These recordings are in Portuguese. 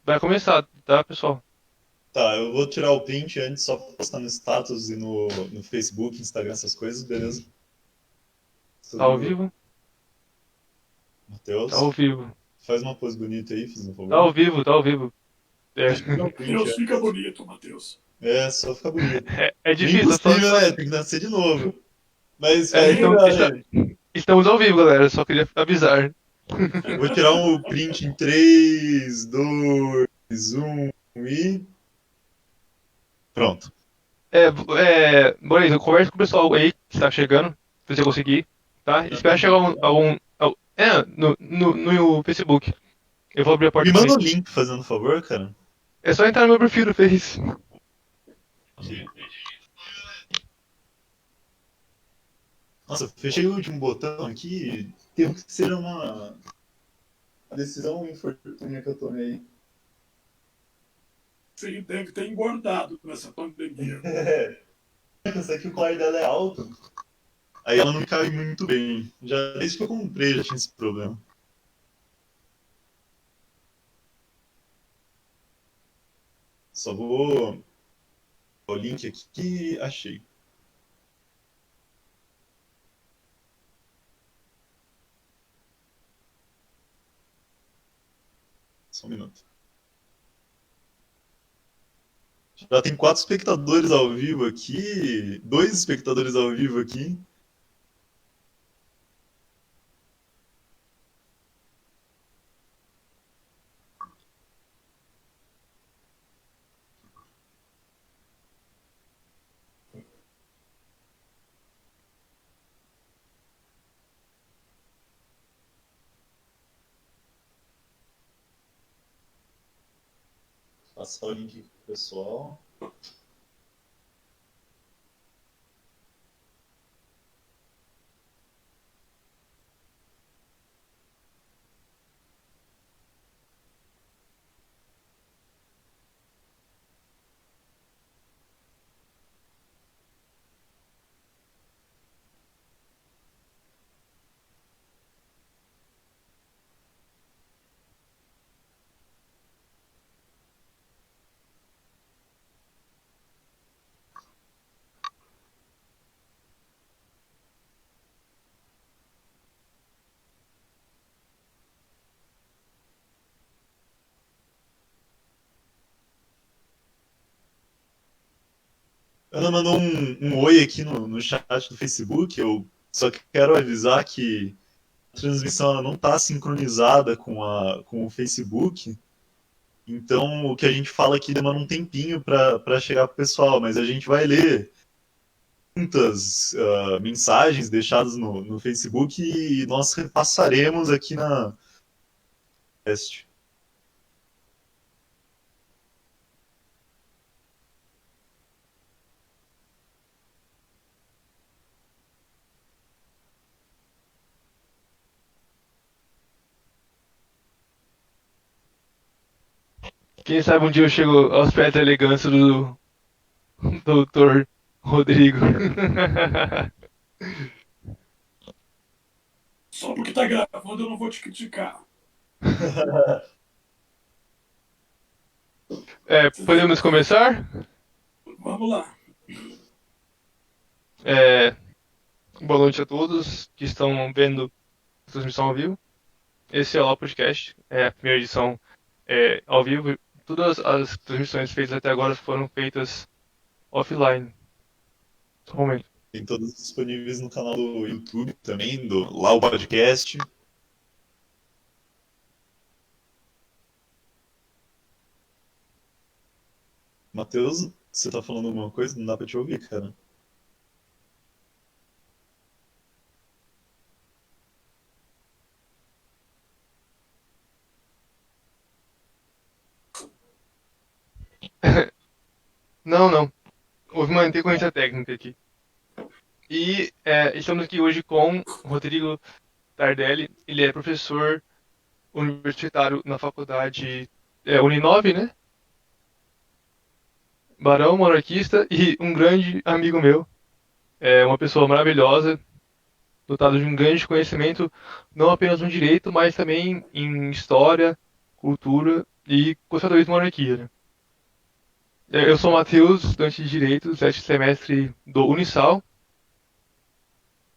Vai começar, tá, pessoal? Tá, eu vou tirar o print antes só pra postar no status e no Facebook, Instagram, essas coisas, beleza? Tá ao Tudo, vivo? Tá ao Matheus. vivo. Faz uma pose bonita aí, fazendo um Tá favor. ao vivo, tá ao vivo. É, Deixa eu tirar o print Matheus, fica antes. bonito, Matheus. É, só ficar bonito. é Nem difícil, impossível, né? Tem que nascer de novo. Mas é, faz então, melhor aí. estamos ao vivo, galera. Só queria avisar. Eu vou tirar um print em 3, 2, 1 e. Pronto. Bonito, conversa com o pessoal aí que tá chegando, se você conseguir, tá? Já Espera tô chegar mandando. no Facebook. Eu vou abrir a Me porta manda também. o link, fazendo favor, cara. É só entrar no meu perfil do Face. Nossa, fechei o último botão aqui. Temo que seja uma decisão infortúnia que eu tomei. Você deve ter engordado nessa pandemia. É, pensei que o colar dela é alto. Aí ela não me cabe muito bem. Já desde que eu comprei já tinha esse problema. Só vou. O link aqui que achei. Só um minuto. Já tem 4 espectadores ao vivo aqui. 2 espectadores ao vivo aqui. Passar o link aqui pro pessoal. Ana mandou um oi aqui no chat do Facebook. Eu só quero avisar que a transmissão ela não está sincronizada com o Facebook. Então, o que a gente fala aqui demora um tempinho para chegar pro pessoal, mas a gente vai ler muitas mensagens deixadas no Facebook e nós repassaremos aqui na teste. Quem sabe um dia eu chego aos pés da elegância do doutor Rodrigo. Só porque tá gravando eu não vou te criticar. Podemos começar? Vamos lá. É, Boa noite a todos que estão vendo a transmissão ao vivo. Esse é o Lá Podcast, é a primeira edição ao vivo. Todas as transmissões feitas até agora foram feitas offline. Só um momento. Tem todos disponíveis no canal do YouTube também, lá o podcast. Matheus, você tá falando alguma coisa? Não dá pra te ouvir, cara. Não, não. Houve uma intercorrência técnica aqui. E estamos aqui hoje com Rodrigo Tardelli. Ele é professor universitário na faculdade Uninove, né? Barão, monarquista e um grande amigo meu. É uma pessoa maravilhosa, dotada de um grande conhecimento, não apenas no direito, mas também em história, cultura. e conservadores de monarquia, né? Eu sou o Matheus, estudante de Direito, do sétimo semestre do Unisal.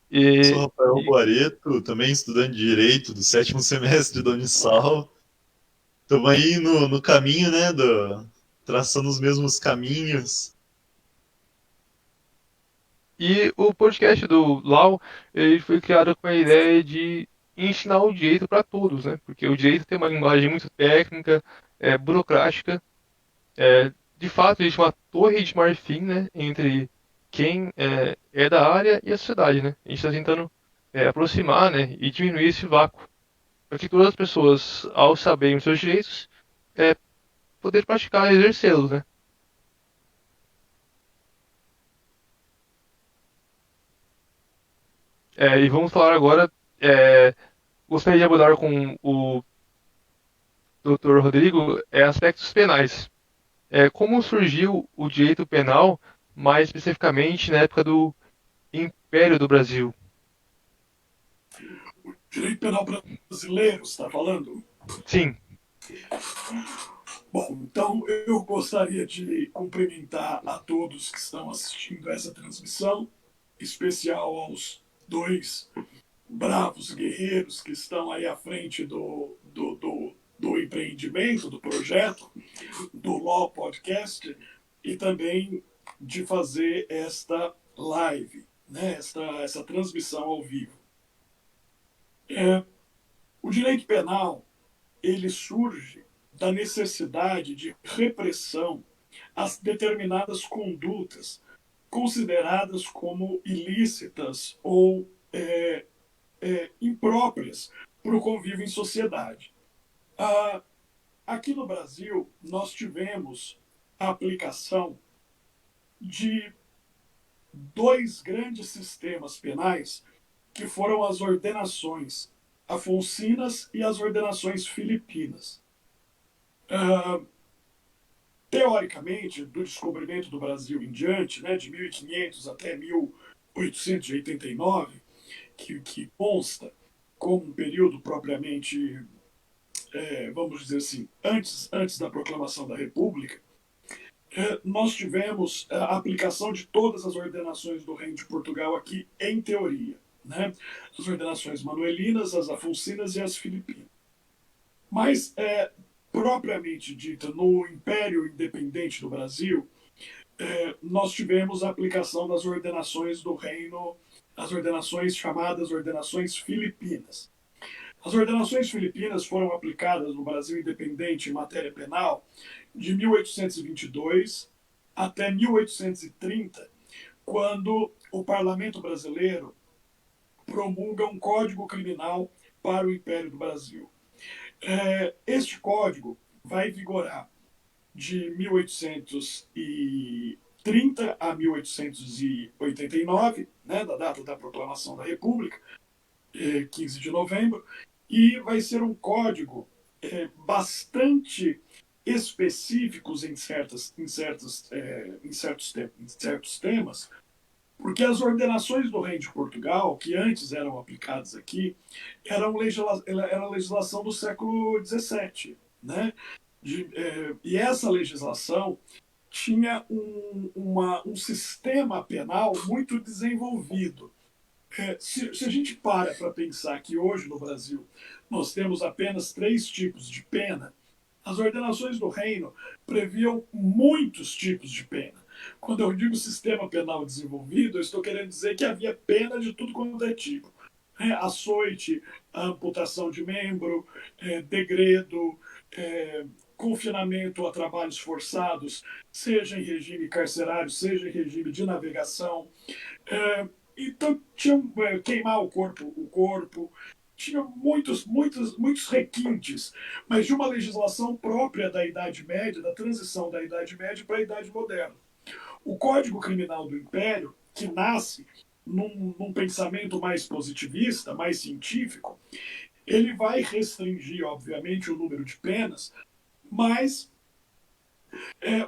Sou E, Rafael e, Boareto, também estudante de Direito do sétimo semestre da Unisal. Estamos aí no caminho, né, traçando os mesmos caminhos. e o podcast do Lau, ele foi criado com a ideia de ensinar o direito para todos, né? Porque o direito tem uma linguagem muito técnica, burocrática. De fato, existe uma torre de marfim, né, entre quem é da área e a sociedade, né? A gente está tentando aproximar, né, e diminuir esse vácuo, para que todas as pessoas, ao saberem os seus direitos, é, poder praticar e exercê-los, né? E vamos falar agora, gostaria de abordar com o Dr. Rodrigo aspectos penais. Como surgiu o direito penal, mais especificamente na época do Império do Brasil? Direito penal brasileiro, você está falando? Sim, Bom, então eu gostaria de cumprimentar a todos que estão assistindo essa transmissão, em especial aos dois bravos guerreiros que estão aí à frente do empreendimento, do projeto, do Law Podcast, e também de fazer esta live, né, essa transmissão ao vivo. O direito penal ele surge da necessidade de repressão às determinadas condutas consideradas como ilícitas ou impróprias para o convívio em sociedade. Aqui no Brasil, nós tivemos a aplicação de dois grandes sistemas penais, que foram as ordenações afonsinas e as ordenações filipinas. Teoricamente, do descobrimento do Brasil em diante, né, de 1500 até 1889, que consta como um período propriamente, vamos dizer assim, antes da proclamação da República, nós tivemos a aplicação de todas as ordenações do Reino de Portugal aqui, em teoria. Né? As ordenações manuelinas, as afonsinas e as filipinas. Mas, propriamente dita, no Império Independente do Brasil, nós tivemos a aplicação das ordenações do reino, as ordenações chamadas ordenações filipinas. As ordenações filipinas foram aplicadas no Brasil independente em matéria penal de 1822 até 1830, quando o Parlamento brasileiro promulga um Código Criminal para o Império do Brasil. Este código vai vigorar de 1830 a 1889, né, da data da proclamação da República, 15 de novembro, e vai ser um código bastante específicos em certos temas, porque as ordenações do Reino de Portugal, que antes eram aplicadas aqui, era legislação do século XVII, né? E essa legislação tinha um sistema penal muito desenvolvido. Se a gente para pensar que hoje no Brasil nós temos apenas 3 tipos de pena, as ordenações do reino previam muitos tipos de pena. Quando eu digo sistema penal desenvolvido, eu estou querendo dizer que havia pena de tudo quanto é tipo. Açoite, amputação de membro, degredo, confinamento a trabalhos forçados, seja em regime carcerário, seja em regime de navegação. Então, tinha queimar o corpo, tinha muitos requintes, mas de uma legislação própria da Idade Média, da transição da Idade Média para a Idade Moderna. O Código Criminal do Império, que nasce num pensamento mais positivista, mais científico, ele vai restringir, obviamente, o número de penas, mas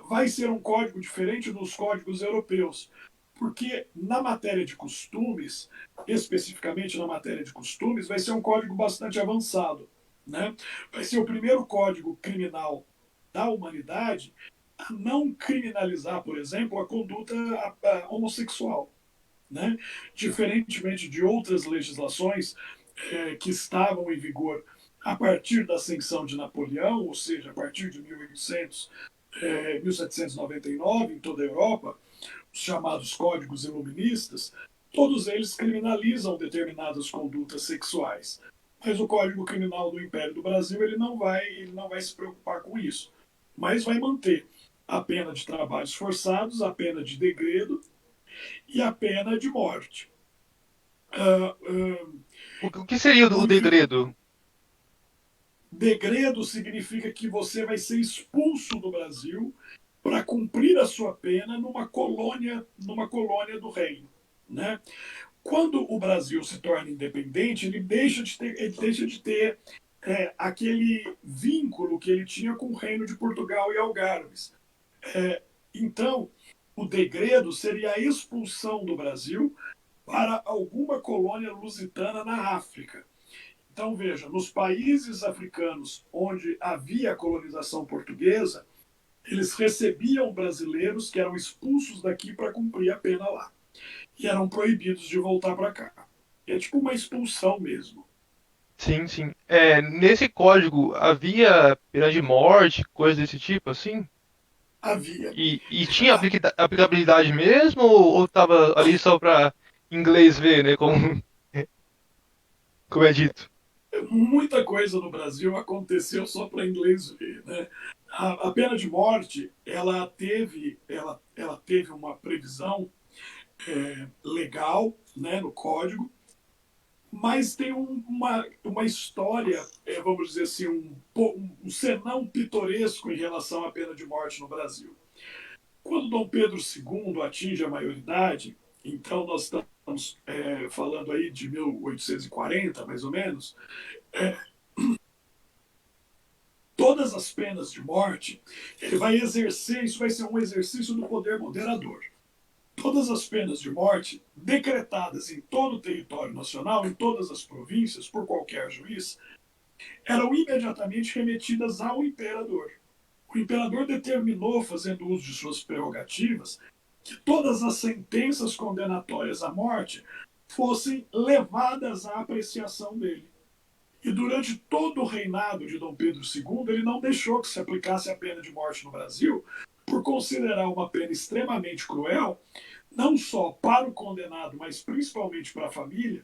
vai ser um código diferente dos códigos europeus, porque na matéria de costumes, especificamente na matéria de costumes, vai ser um código bastante avançado. né? Vai ser o primeiro código criminal da humanidade a não criminalizar, por exemplo, a conduta homossexual, né? Diferentemente de outras legislações que estavam em vigor a partir da ascensão de Napoleão, ou seja, a partir de 1799, em toda a Europa, os chamados códigos iluministas, todos eles criminalizam determinadas condutas sexuais. Mas o Código Criminal do Império do Brasil ele não vai se preocupar com isso, mas vai manter a pena de trabalhos forçados, a pena de degredo e a pena de morte. O que seria o degredo? Degredo significa que você vai ser expulso do Brasil para cumprir a sua pena numa colônia do reino, né? Quando o Brasil se torna independente, ele deixa de ter aquele vínculo que ele tinha com o reino de Portugal e Algarves. Então, o degredo seria a expulsão do Brasil para alguma colônia lusitana na África. Então, veja, nos países africanos onde havia colonização portuguesa, eles recebiam brasileiros que eram expulsos daqui para cumprir a pena lá. E eram proibidos de voltar para cá. É tipo uma expulsão mesmo. Sim, sim. Nesse código havia pena de morte, coisa desse tipo, assim? Havia. E tinha aplicabilidade mesmo ou tava ali só pra inglês ver, né? Como é dito. Muita coisa no Brasil aconteceu só para inglês ver, né? A pena de morte, ela teve uma previsão legal, né, no código, mas tem uma história, vamos dizer assim, um senão pitoresco em relação à pena de morte no Brasil. Quando Dom Pedro II atinge a maioridade, então nós estamos falando aí de 1840, mais ou menos, todas as penas de morte, ele vai exercer, isso vai ser um exercício do poder moderador. Todas as penas de morte decretadas em todo o território nacional, em todas as províncias, por qualquer juiz, eram imediatamente remetidas ao imperador. O imperador determinou, fazendo uso de suas prerrogativas, que todas as sentenças condenatórias à morte fossem levadas à apreciação dele. E durante todo o reinado de Dom Pedro II, ele não deixou que se aplicasse a pena de morte no Brasil, por considerar uma pena extremamente cruel, não só para o condenado, mas principalmente para a família,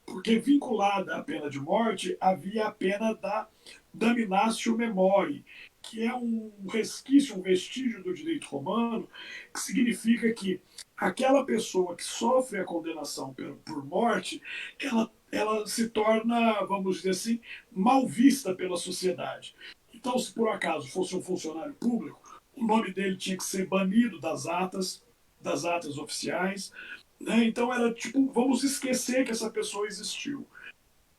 porque vinculada à pena de morte havia a pena da damnatio memoriae, que é um resquício, um vestígio do direito romano, que significa que aquela pessoa que sofre a condenação por morte, ela se torna, vamos dizer assim, mal vista pela sociedade. Então, se por acaso fosse um funcionário público, o nome dele tinha que ser banido das atas oficiais, né? Então era tipo, vamos esquecer que essa pessoa existiu.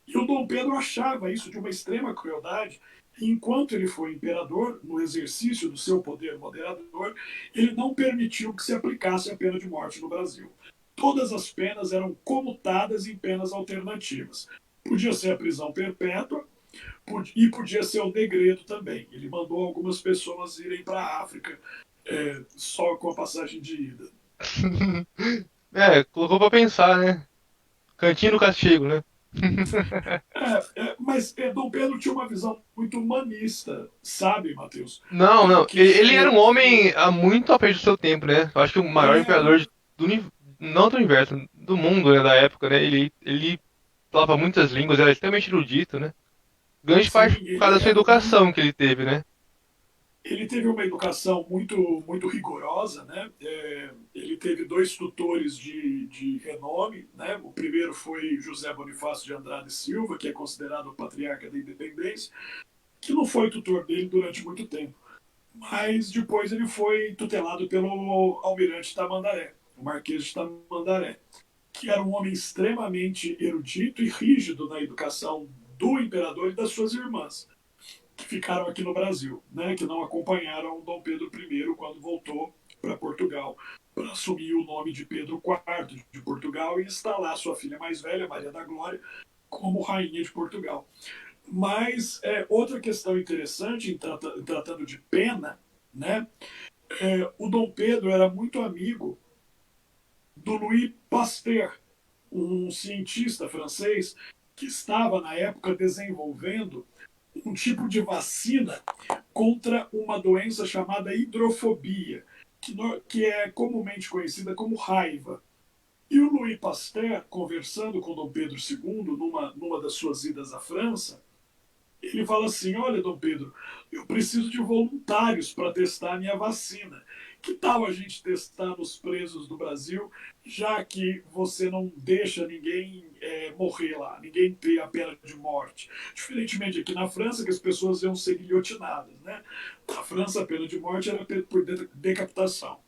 E o Dom Pedro achava isso de uma extrema crueldade. E enquanto ele foi imperador, no exercício do seu poder moderador, ele não permitiu que se aplicasse a pena de morte no Brasil. Todas as penas eram comutadas em penas alternativas. Podia ser a prisão perpétua e podia ser o degredo também. Ele mandou algumas pessoas irem para a África só com a passagem de ida. Colocou pra pensar, né? Cantinho do castigo, né? Mas Dom Pedro tinha uma visão muito humanista, sabe, Matheus? Não, Ele não. Ele quis. era um homem muito à frente do seu tempo, né? Eu acho que o maior Era, imperador não do universo, do mundo, né, da época, né? Ele falava muitas línguas, era extremamente erudito, né? Grande sim, parte por causa ele da sua era educação que ele teve, né? ele teve uma educação muito rigorosa, né? Ele teve dois tutores de renome, né? O primeiro foi José Bonifácio de Andrade Silva, que é considerado o patriarca da independência, que não foi tutor dele durante muito tempo. Mas depois ele foi tutelado pelo almirante Tamandaré, o Marquês de Tamandaré, que era um homem extremamente erudito e rígido na educação do imperador e das suas irmãs, que ficaram aqui no Brasil, né, que não acompanharam Dom Pedro I quando voltou para Portugal, para assumir o nome de Pedro IV de Portugal e instalar sua filha mais velha, Maria da Glória, como rainha de Portugal. Mas outra questão interessante em tratando de pena, né? O Dom Pedro era muito amigo do Louis Pasteur, um cientista francês que estava na época desenvolvendo um tipo de vacina contra uma doença chamada hidrofobia, que é comumente conhecida como raiva. E o Louis Pasteur, conversando com Dom Pedro II, numa das suas idas à França, ele fala assim: olha, Dom Pedro, eu preciso de voluntários para testar a minha vacina. Que tal a gente testar nos presos do Brasil, já que você não deixa ninguém morrer lá, ninguém ter a pena de morte? Diferentemente aqui na França, que as pessoas iam ser guilhotinadas, né? Na França, a pena de morte era por decapitação.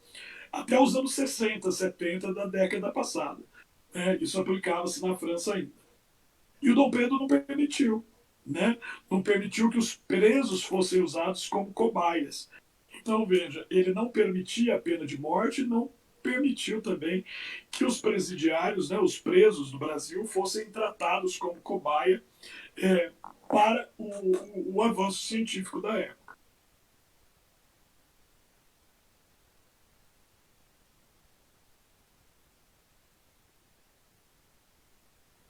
Até os anos 60, 70 da década passada. Isso aplicava-se na França ainda. E o Dom Pedro não permitiu. Né? Não permitiu que os presos fossem usados como cobaias. Então, veja, ele não permitia a pena de morte, não permitiu também que os presidiários, né, os presos do Brasil, fossem tratados como cobaia para o avanço científico da época.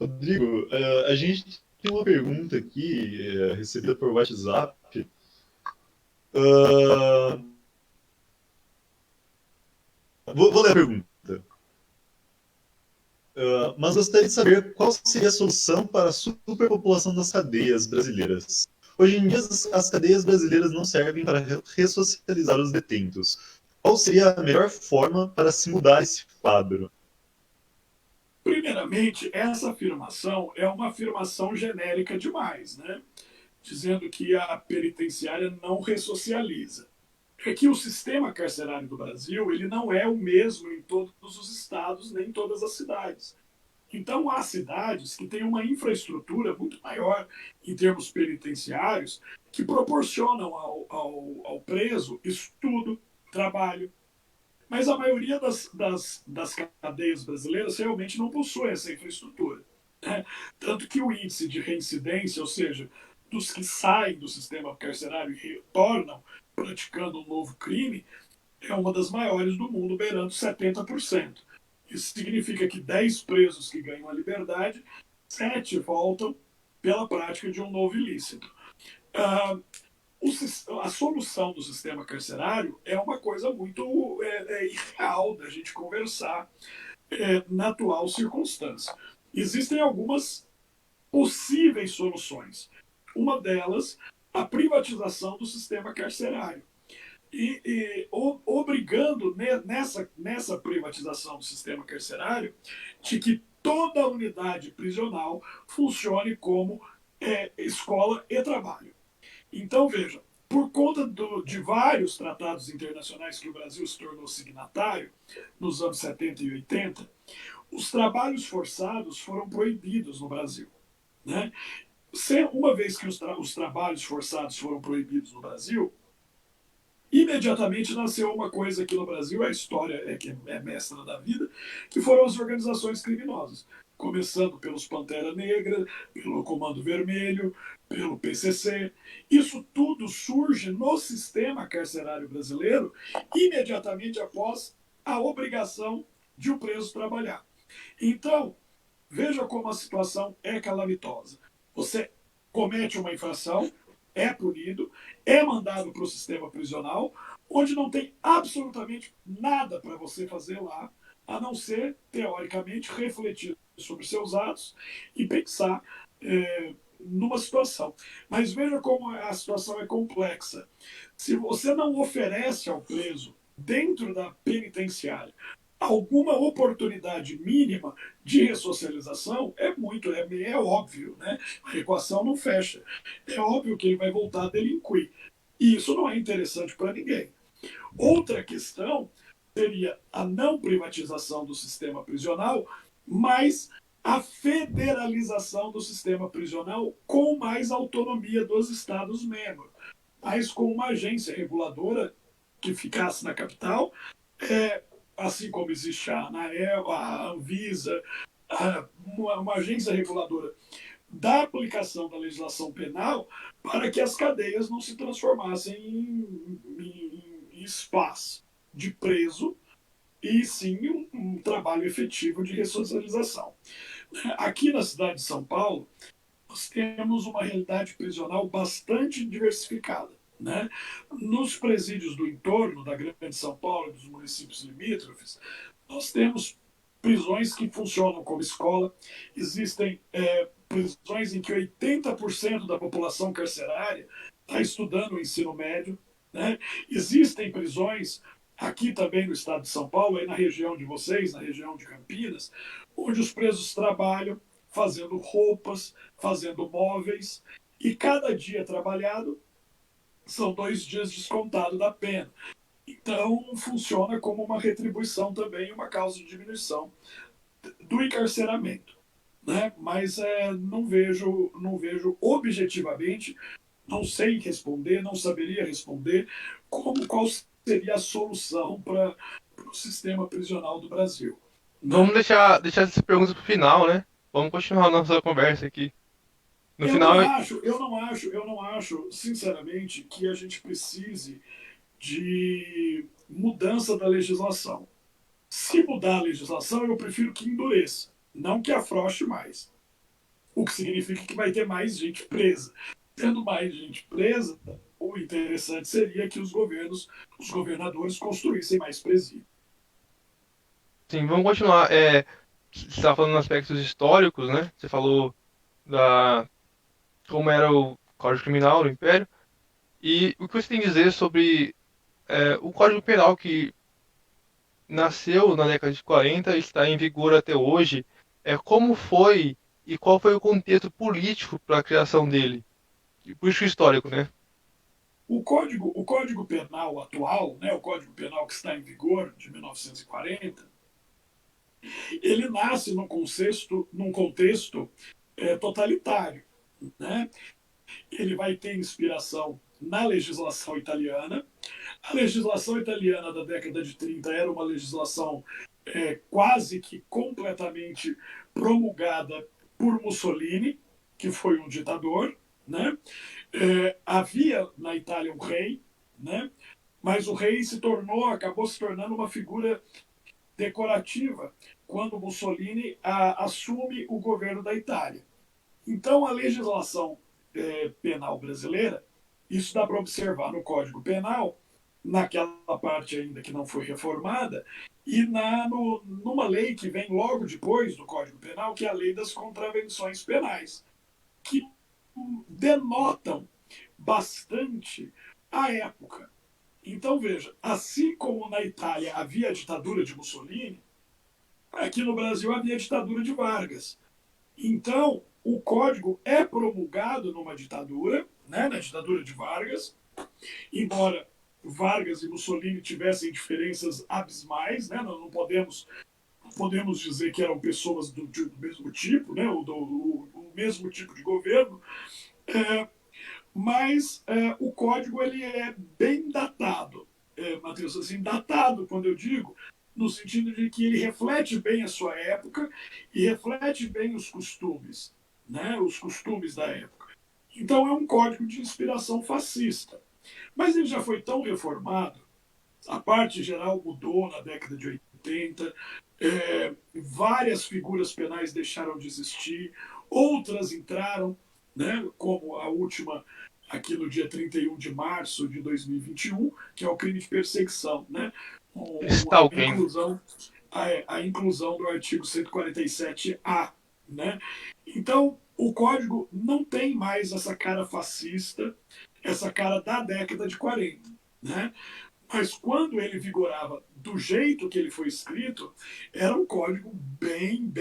Rodrigo, a gente tem uma pergunta aqui, recebida por WhatsApp. Uh, vou ler a pergunta. Mas gostaria de saber qual seria a solução para a superpopulação das cadeias brasileiras. Hoje em dia, as cadeias brasileiras não servem para ressocializar os detentos. Qual seria a melhor forma para se mudar esse quadro? Primeiramente, essa afirmação é uma afirmação genérica demais, né? Dizendo que a penitenciária não ressocializa. É que o sistema carcerário do Brasil ele não é o mesmo em todos os estados, nem em todas as cidades. Então, há cidades que têm uma infraestrutura muito maior em termos penitenciários que proporcionam ao preso estudo, trabalho. Mas a maioria das cadeias brasileiras realmente não possui essa infraestrutura. Né? Tanto que o índice de reincidência, ou seja, dos que saem do sistema carcerário e retornam praticando um novo crime, é uma das maiores do mundo, beirando 70%. Isso significa que 10 presos que ganham a liberdade, 7 voltam pela prática de um novo ilícito. A solução do sistema carcerário é uma coisa muito irreal da gente conversar na atual circunstância. Existem algumas possíveis soluções. Uma delas, a privatização do sistema carcerário. Obrigando nessa privatização do sistema carcerário de que toda a unidade prisional funcione como escola e trabalho. Então, veja, por conta de vários tratados internacionais que o Brasil se tornou signatário nos anos 70 e 80, os trabalhos forçados foram proibidos no Brasil. Né? Uma vez que os trabalhos forçados foram proibidos no Brasil, imediatamente nasceu uma coisa aqui no Brasil, a história que é mestra da vida, que foram as organizações criminosas. Começando pelos Pantera Negra, pelo Comando Vermelho, pelo PCC. Isso tudo surge no sistema carcerário brasileiro imediatamente após a obrigação de o preso trabalhar. Então, veja como a situação é calamitosa. Você comete uma infração, é punido, é mandado para o sistema prisional, onde não tem absolutamente nada para você fazer lá, a não ser, teoricamente, refletir sobre seus atos e pensar numa situação. Mas veja como a situação é complexa. Se você não oferece ao preso, dentro da penitenciária, alguma oportunidade mínima de ressocialização, é óbvio, né? A equação não fecha. É óbvio que ele vai voltar a delinquir. E isso não é interessante para ninguém. Outra questão seria a não privatização do sistema prisional, mas a federalização do sistema prisional com mais autonomia dos Estados-membros, mas com uma agência reguladora que ficasse na capital, assim como existe a ANAEL, a Anvisa, uma agência reguladora da aplicação da legislação penal para que as cadeias não se transformassem em espaço de preso e sim um trabalho efetivo de ressocialização. Aqui na cidade de São Paulo, nós temos uma realidade prisional bastante diversificada. Né? Nos presídios do entorno da Grande São Paulo e dos municípios limítrofes, nós temos prisões que funcionam como escola, existem prisões em que 80% da população carcerária está estudando o ensino médio, né? Existem prisões aqui também no estado de São Paulo, aí na região de vocês, na região de Campinas, onde os presos trabalham fazendo roupas, fazendo móveis, e cada dia trabalhado são 2 dias descontado da pena. Então, funciona como uma retribuição também, uma causa de diminuição do encarceramento. Né? Mas não vejo objetivamente, não sei responder, não saberia responder qual seria a solução para o sistema prisional do Brasil. Né? Vamos deixar essas perguntas para o final, né? Vamos continuar a nossa conversa aqui. No final, Eu não acho, sinceramente, que a gente precise de mudança da legislação. Se mudar a legislação, eu prefiro que endureça, não que afrouxe mais. O que significa que vai ter mais gente presa. Tendo mais gente presa, o interessante seria que os governadores construíssem mais presídios. sim, vamos continuar. Você estava falando nos aspectos históricos, né? Você falou da como era o Código Criminal do Império. E o que você tem a dizer sobre o Código Penal que nasceu na década de 40 e está em vigor até hoje? Como foi e qual foi o contexto político para a criação dele? Político histórico, né? O Código Penal atual, né, o Código Penal que está em vigor, de 1940, ele nasce num contexto totalitário. Né? Ele vai ter inspiração na legislação italiana. A legislação italiana da década de 30 era uma legislação quase que completamente promulgada por Mussolini, que foi um ditador. Né? Havia na Itália um rei, né? Mas o rei acabou se tornando uma figura decorativa quando Mussolini assume o governo da Itália. Então, a legislação penal brasileira, isso dá para observar no Código Penal, naquela parte ainda que não foi reformada, e numa lei que vem logo depois do Código Penal, que é a Lei das Contravenções Penais, que denotam bastante a época. Então, veja, assim como na Itália havia a ditadura de Mussolini, aqui no Brasil havia a ditadura de Vargas. Então, o código é promulgado numa ditadura, né, na ditadura de Vargas, embora Vargas e Mussolini tivessem diferenças abismais, né, nós não podemos dizer que eram pessoas do mesmo tipo, né, o mesmo tipo de governo, mas o código ele é bem datado, Matheus, assim, datado quando eu digo, no sentido de que ele reflete bem a sua época e reflete bem os costumes, né, os costumes da época. Então é um código de inspiração fascista. Mas ele já foi tão reformado, a parte geral mudou na década de 80, várias figuras penais deixaram de existir, outras entraram, né, como a última aqui no dia 31 de março de 2021, que é o crime de perseguição, né? A inclusão do artigo 147A. Né? Então, o código não tem mais essa cara fascista, essa cara da década de 40. Né? Mas quando ele vigorava do jeito que ele foi escrito, era um código bem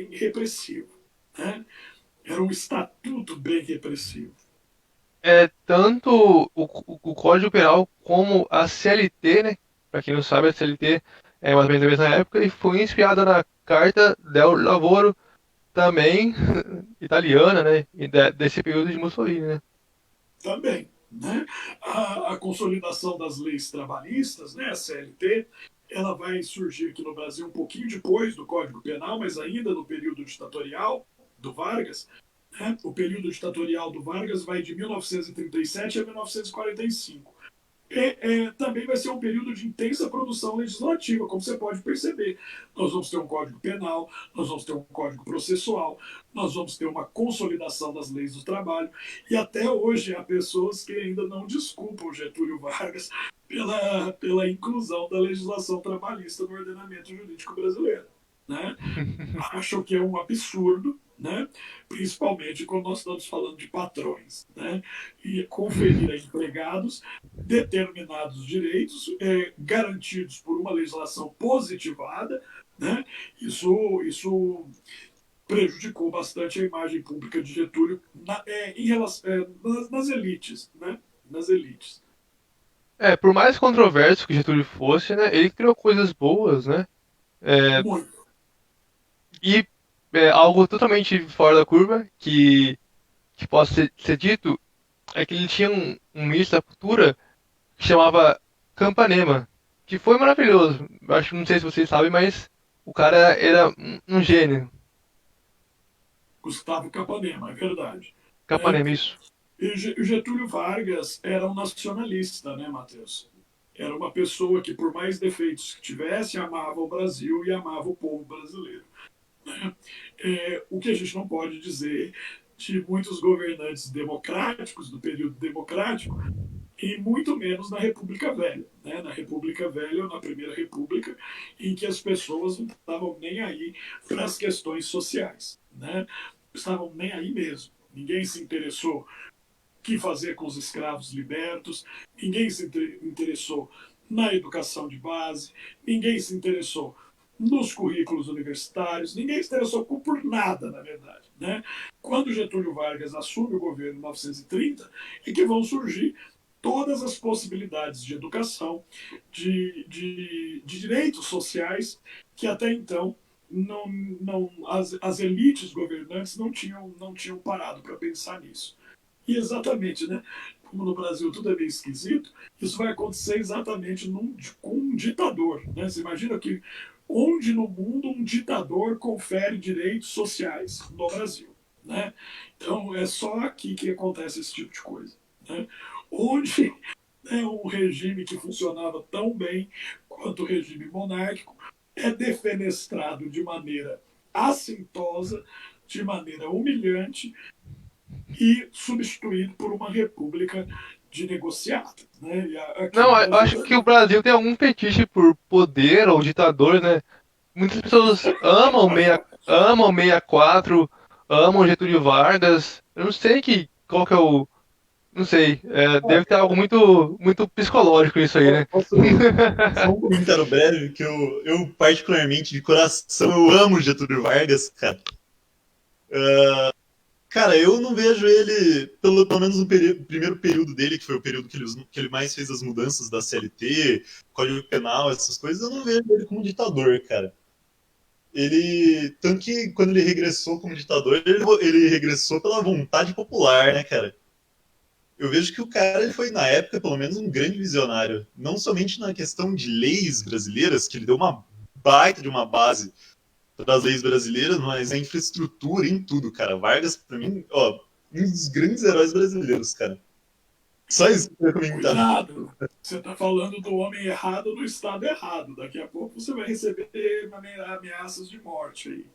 repressivo. Né? Era um estatuto bem repressivo. Tanto o Código Penal como a CLT, né? Para quem não sabe, a CLT é mais ou menos da mesma época e foi inspirada na Carta del Lavoro, também italiana, né? E desse período de Mussolini, né? Também. Né? A consolidação das leis trabalhistas, né, a CLT, ela vai surgir aqui no Brasil um pouquinho depois do Código Penal, mas ainda no período ditatorial do Vargas, né? O período ditatorial do Vargas vai de 1937 a 1945. Também vai ser um período de intensa produção legislativa, como você pode perceber. Nós vamos ter um código penal, nós vamos ter um código processual, nós vamos ter uma consolidação das leis do trabalho, e até hoje há pessoas que ainda não desculpam Getúlio Vargas pela inclusão da legislação trabalhista no ordenamento jurídico brasileiro. Né? Acham que é um absurdo, né? Principalmente quando nós estamos falando de patrões, né? E conferir a empregados determinados direitos garantidos por uma legislação positivada, né? Isso prejudicou bastante a imagem pública de Getúlio nas elites, né? Nas elites. Por mais controverso que Getúlio fosse, né, ele criou coisas boas, né? Muito. E algo totalmente fora da curva, que possa ser dito, é que ele tinha um ministro da cultura que chamava Campanema, que foi maravilhoso. Eu acho, não sei se vocês sabem, mas o cara era um gênio. Gustavo Capanema, é verdade. Campanema, isso. E Getúlio Vargas era um nacionalista, né, Matheus? Era uma pessoa que, por mais defeitos que tivesse, amava o Brasil e amava o povo brasileiro. Né? O que a gente não pode dizer de muitos governantes democráticos, do período democrático, e muito menos na República Velha. Né? Na República Velha, ou na Primeira República, em que as pessoas não estavam nem aí para as questões sociais. Né? Estavam nem aí mesmo. Ninguém se interessou o que fazer com os escravos libertos, ninguém se interessou na educação de base, ninguém se interessou nos currículos universitários, ninguém se interessou por nada, na verdade. Né? Quando Getúlio Vargas assume o governo em 1930, é que vão surgir todas as possibilidades de educação, de direitos sociais, que até então as elites governantes não tinham parado para pensar nisso. E exatamente, né? Como no Brasil tudo é meio esquisito, isso vai acontecer exatamente com um ditador. Né? Você imagina que onde no mundo um ditador confere direitos sociais no Brasil. Né? Então é só aqui que acontece esse tipo de coisa. Né? Onde um regime que funcionava tão bem quanto o regime monárquico é defenestrado de maneira assintosa, de maneira humilhante e substituído por uma república de negociatas. Né? Não, eu acho que o Brasil tem algum fetiche por poder ou ditador, né? Muitas pessoas amam 64, amam Getúlio Vargas. Eu não sei qual que é o. Não sei. Deve ter algo muito psicológico nisso aí, né? Só um comentário breve, que eu particularmente, de coração, eu amo Getúlio Vargas, cara. Cara, eu não vejo ele, pelo menos no primeiro período dele, que foi o período que ele mais fez as mudanças da CLT, Código Penal, essas coisas, eu não vejo ele como ditador, cara. Tanto que quando ele regressou como ditador, ele regressou pela vontade popular, né, cara? Eu vejo que o cara ele foi, na época, pelo menos, um grande visionário. Não somente na questão de leis brasileiras, que ele deu uma baita de uma base para as leis brasileiras, mas a infraestrutura em tudo, cara. Vargas, para mim, ó, um dos grandes heróis brasileiros, cara. Só isso que eu ia comentar. Cuidado, você está falando do homem errado no estado errado. Daqui a pouco você vai receber ameaças de morte aí.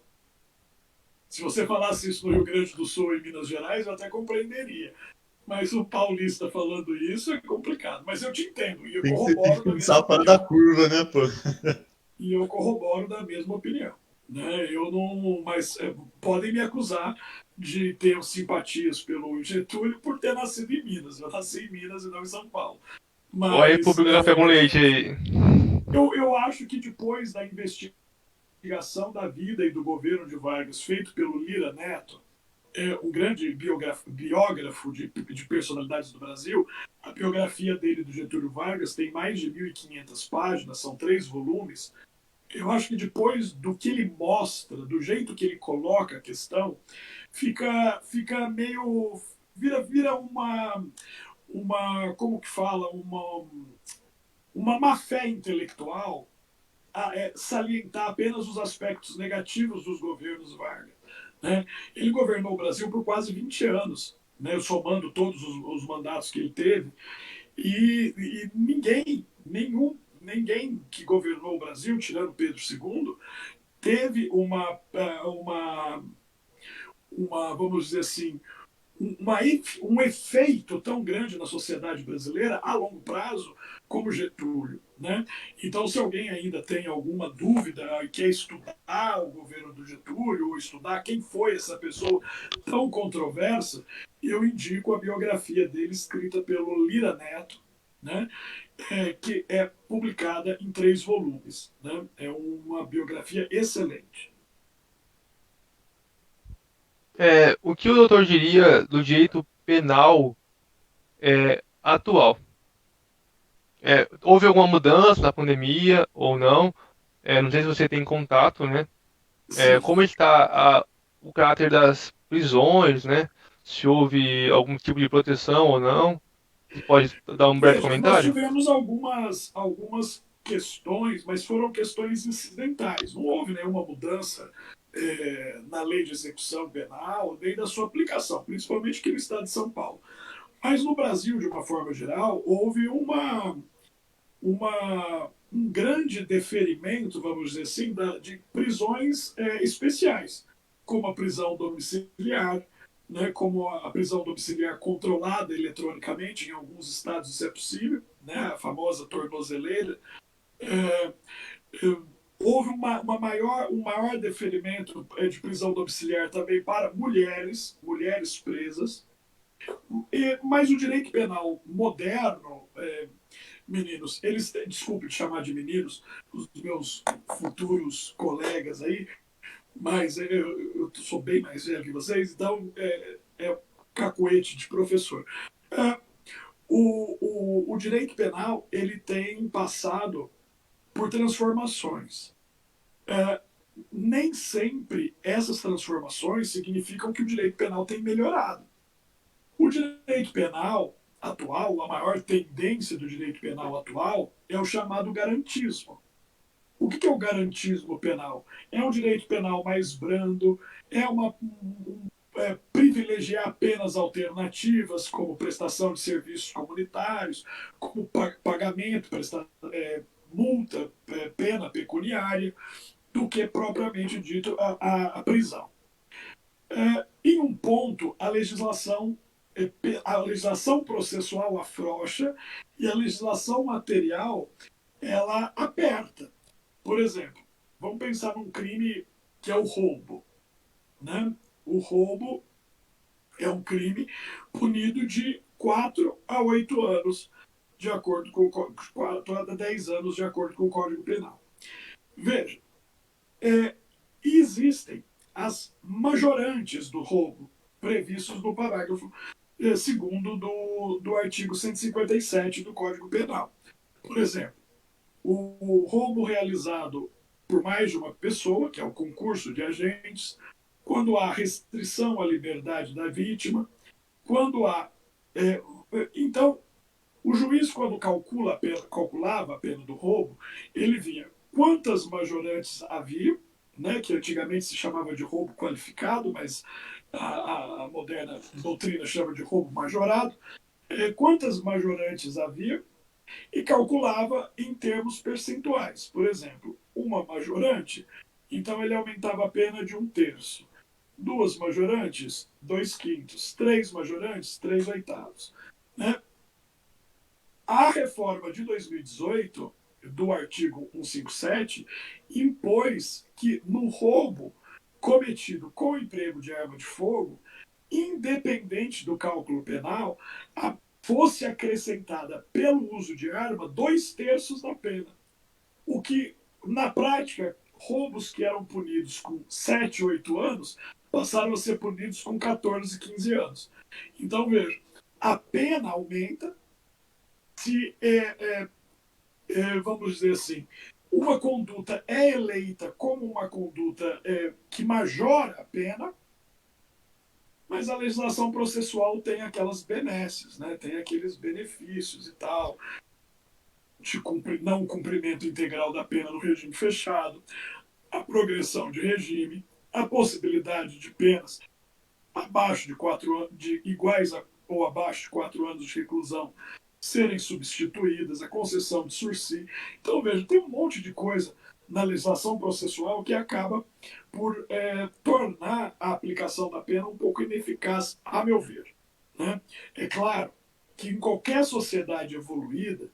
Se você falasse isso no Rio Grande do Sul e Minas Gerais, eu até compreenderia. Mas o paulista falando isso é complicado. Mas eu te entendo. E eu corroboro tem que pensar fora da curva, né, pô? E eu corroboro da mesma opinião. Né? Eu não. Mas podem me acusar de ter simpatias pelo Getúlio por ter nascido em Minas. Eu nasci em Minas e não em São Paulo. Mas, Olha a República Café com Leite aí. Eu acho que depois da investigação da vida e do governo de Vargas feito pelo Lira Neto, um grande biógrafo de personalidades do Brasil, a biografia dele do Getúlio Vargas tem mais de 1.500 páginas, são 3 volumes. Eu acho que depois do que ele mostra, do jeito que ele coloca a questão, fica meio. Vira uma. Como que fala? Uma má fé intelectual a salientar apenas os aspectos negativos dos governos Vargas. né? Ele governou o Brasil por quase 20 anos, né? Somando todos os mandatos que ele teve. E ninguém que governou o Brasil, tirando Pedro II, teve vamos dizer assim, um efeito tão grande na sociedade brasileira a longo prazo como Getúlio. Né? Então, se alguém ainda tem alguma dúvida e quer estudar o governo do Getúlio, ou estudar quem foi essa pessoa tão controversa, eu indico a biografia dele escrita pelo Lira Neto, né? Que é publicada em 3 volumes. Né? É uma biografia excelente. O que o doutor diria do direito penal atual? Houve alguma mudança na pandemia ou não? Não sei se você tem contato, né? Sim. Como está o caráter das prisões, né? Se houve algum tipo de proteção ou não? Você pode dar um breve Veja, nós comentário? tivemos algumas questões, mas foram questões incidentais. Não houve nenhuma mudança na lei de execução penal, nem da sua aplicação, principalmente aqui no estado de São Paulo. Mas no Brasil, de uma forma geral, houve um grande deferimento, vamos dizer assim, de prisões especiais, como a prisão domiciliar, né, como a prisão domiciliar controlada eletronicamente, em alguns estados isso é possível, né, a famosa tornozeleira. É, houve um maior deferimento de prisão domiciliar também para mulheres presas, mas o direito penal moderno, meninos, desculpe chamar de meninos, os meus futuros colegas aí, mas eu sou bem mais velho que vocês, então cacuete de professor. É, o direito penal ele tem passado por transformações. É, nem sempre essas transformações significam que o direito penal tem melhorado. O direito penal atual, a maior tendência do direito penal atual é o chamado garantismo. O que é o garantismo penal? É um direito penal mais brando, privilegiar apenas alternativas, como prestação de serviços comunitários, como pagamento, multa, pena pecuniária, do que propriamente dito a prisão. Em um ponto, a legislação processual afrouxa e a legislação material ela aperta. Por exemplo, vamos pensar num crime que é o roubo. Né? O roubo é um crime punido de 4 a 8 anos, de acordo com 4 a 10 anos, de acordo com o Código Penal. Veja, existem as majorantes do roubo, previstos no parágrafo 2º do artigo 157 do Código Penal. Por exemplo, o roubo realizado por mais de uma pessoa, que é o concurso de agentes, quando há restrição à liberdade da vítima, quando há. Então, o juiz, quando calculava a pena do roubo, ele via quantas majorantes havia, né, que antigamente se chamava de roubo qualificado, mas a moderna doutrina chama de roubo majorado, quantas majorantes havia e calculava em termos percentuais. Por exemplo, uma majorante, então ele aumentava a pena de 1/3. 2 majorantes, 2/5. 3 majorantes, 3/8. Né? A reforma de 2018, do artigo 157, impôs que no roubo cometido com emprego de arma de fogo, independente do cálculo penal, fosse acrescentada pelo uso de arma 2/3 da pena. O que, na prática, roubos que eram punidos com 7, 8 anos passaram a ser punidos com 14, 15 anos. Então, veja, a pena aumenta se, vamos dizer assim, uma conduta é eleita como uma conduta que majora a pena, mas a legislação processual tem aquelas benesses, né? Tem aqueles benefícios e tal, de não cumprimento integral da pena no regime fechado, a progressão de regime. a possibilidade de penas abaixo de 4 anos, iguais ou abaixo de 4 anos de reclusão serem substituídas, a concessão de sursi. Então, veja, tem um monte de coisa na legislação processual que acaba por tornar a aplicação da pena um pouco ineficaz, a meu ver. Né? É claro que em qualquer sociedade evoluída,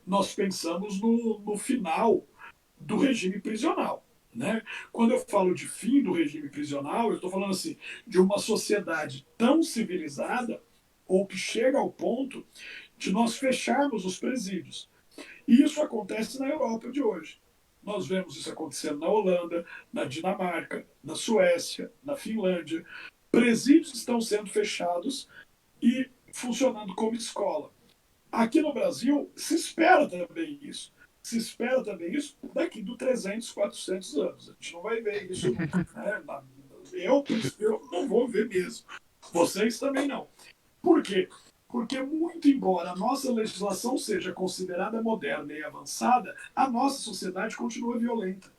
nós pensamos no final do regime prisional. Né? Quando eu falo de fim do regime prisional, eu estou falando assim, de uma sociedade tão civilizada ou que chega ao ponto de nós fecharmos os presídios. E isso acontece na Europa de hoje. Nós vemos isso acontecendo na Holanda, na Dinamarca, na Suécia, na Finlândia. Presídios estão sendo fechados e funcionando como escola. Aqui no Brasil, se espera também isso. Se espera também isso daqui do 300, 400 anos. A gente não vai ver isso nunca. Né? Eu não vou ver mesmo. Vocês também não. Por quê? Porque, muito embora a nossa legislação seja considerada moderna e avançada, a nossa sociedade continua violenta.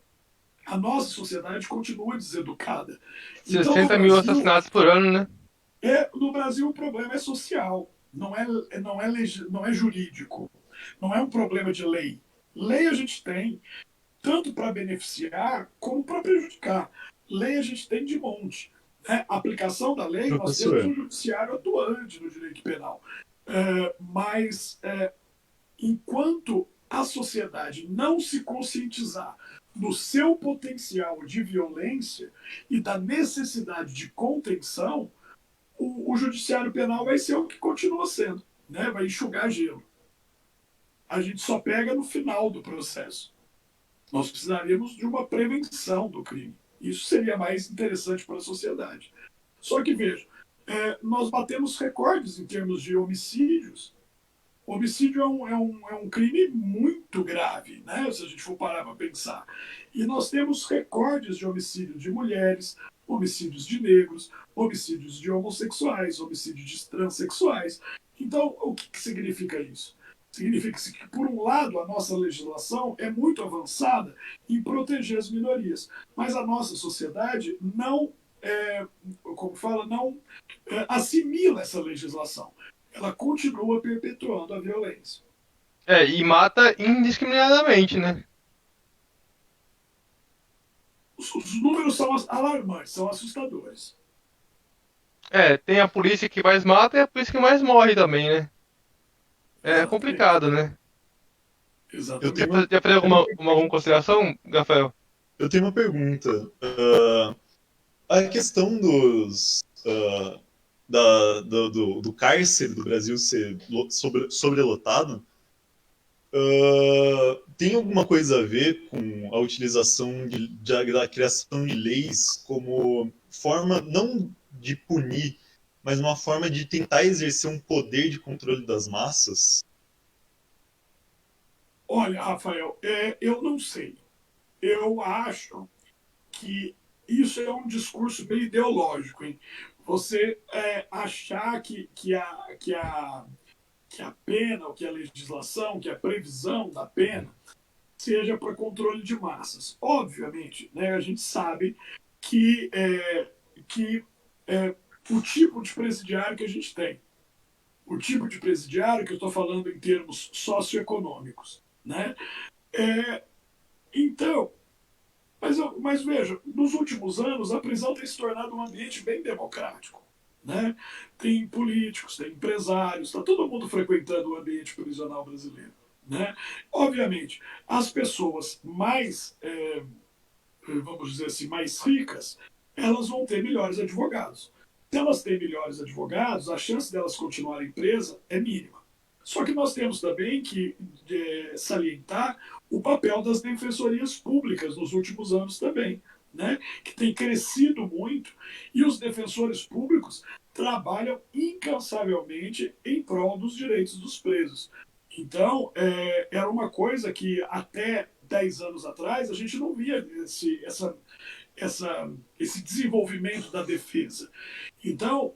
A nossa sociedade continua deseducada. Então, 60 mil assassinatos por ano, né? No Brasil o problema é social, não é jurídico, não é um problema de lei. Lei a gente tem, tanto para beneficiar como para prejudicar. Lei a gente tem de monte. A aplicação da lei, nós temos um judiciário atuante no direito penal. Mas, enquanto a sociedade não se conscientizar do seu potencial de violência e da necessidade de contenção, o judiciário penal vai ser o que continua sendo, né? Vai enxugar gelo. A gente só pega no final do processo. Nós precisaríamos de uma prevenção do crime. Isso seria mais interessante para a sociedade. Só que, veja, nós batemos recordes em termos de homicídios. Homicídio é um crime muito grave, né? Se a gente for parar para pensar. E nós temos recordes de homicídio de mulheres, homicídios de negros, homicídios de homossexuais, homicídios de transexuais. Então, o que significa isso? Significa que, por um lado, a nossa legislação é muito avançada em proteger as minorias, mas a nossa sociedade não, não assimila essa legislação. Ela continua perpetuando a violência. E mata indiscriminadamente, né? Os números são alarmantes, são assustadores. Tem a polícia que mais mata e a polícia que mais morre também, né? É complicado, né? Exatamente. Já fez alguma consideração, Rafael? Eu tenho uma pergunta. A questão do cárcere do Brasil ser sobrelotado tem alguma coisa a ver com a utilização da criação de leis como forma não de punir, mas uma forma de tentar exercer um poder de controle das massas? Olha, Rafael, eu não sei. Eu acho que isso é um discurso bem ideológico, hein? Você achar que a pena, ou que a legislação, que a previsão da pena seja para controle de massas. Obviamente, né, a gente sabe que o tipo de presidiário que a gente tem, o tipo de presidiário que eu estou falando em termos socioeconômicos, né? Então, mas veja, nos últimos anos a prisão tem se tornado um ambiente bem democrático. Né? Tem políticos, tem empresários, está todo mundo frequentando o ambiente prisional brasileiro. Né? Obviamente, as pessoas mais, vamos dizer assim, mais ricas, elas vão ter melhores advogados. Se elas têm melhores advogados, a chance delas continuarem presas é mínima. Só que nós temos também que salientar o papel das defensorias públicas nos últimos anos também, né? Que tem crescido muito, e os defensores públicos trabalham incansavelmente em prol dos direitos dos presos. Então, era uma coisa que até 10 anos atrás a gente não via esse desenvolvimento da defesa. Então,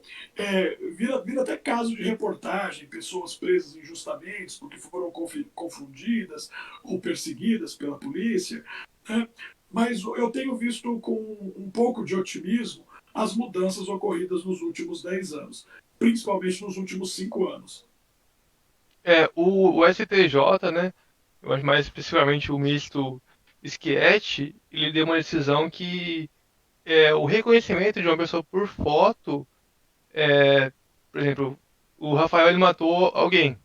vira até caso de reportagem, pessoas presas injustamente porque foram confundidas ou perseguidas pela polícia. Né? Mas eu tenho visto com um pouco de otimismo as mudanças ocorridas nos últimos 10 anos, principalmente nos últimos 5 anos. O STJ, né, mas mais especificamente o ministro Schietti, ele deu uma decisão que o reconhecimento de uma pessoa por foto, é, por exemplo, o Rafael ele matou alguém.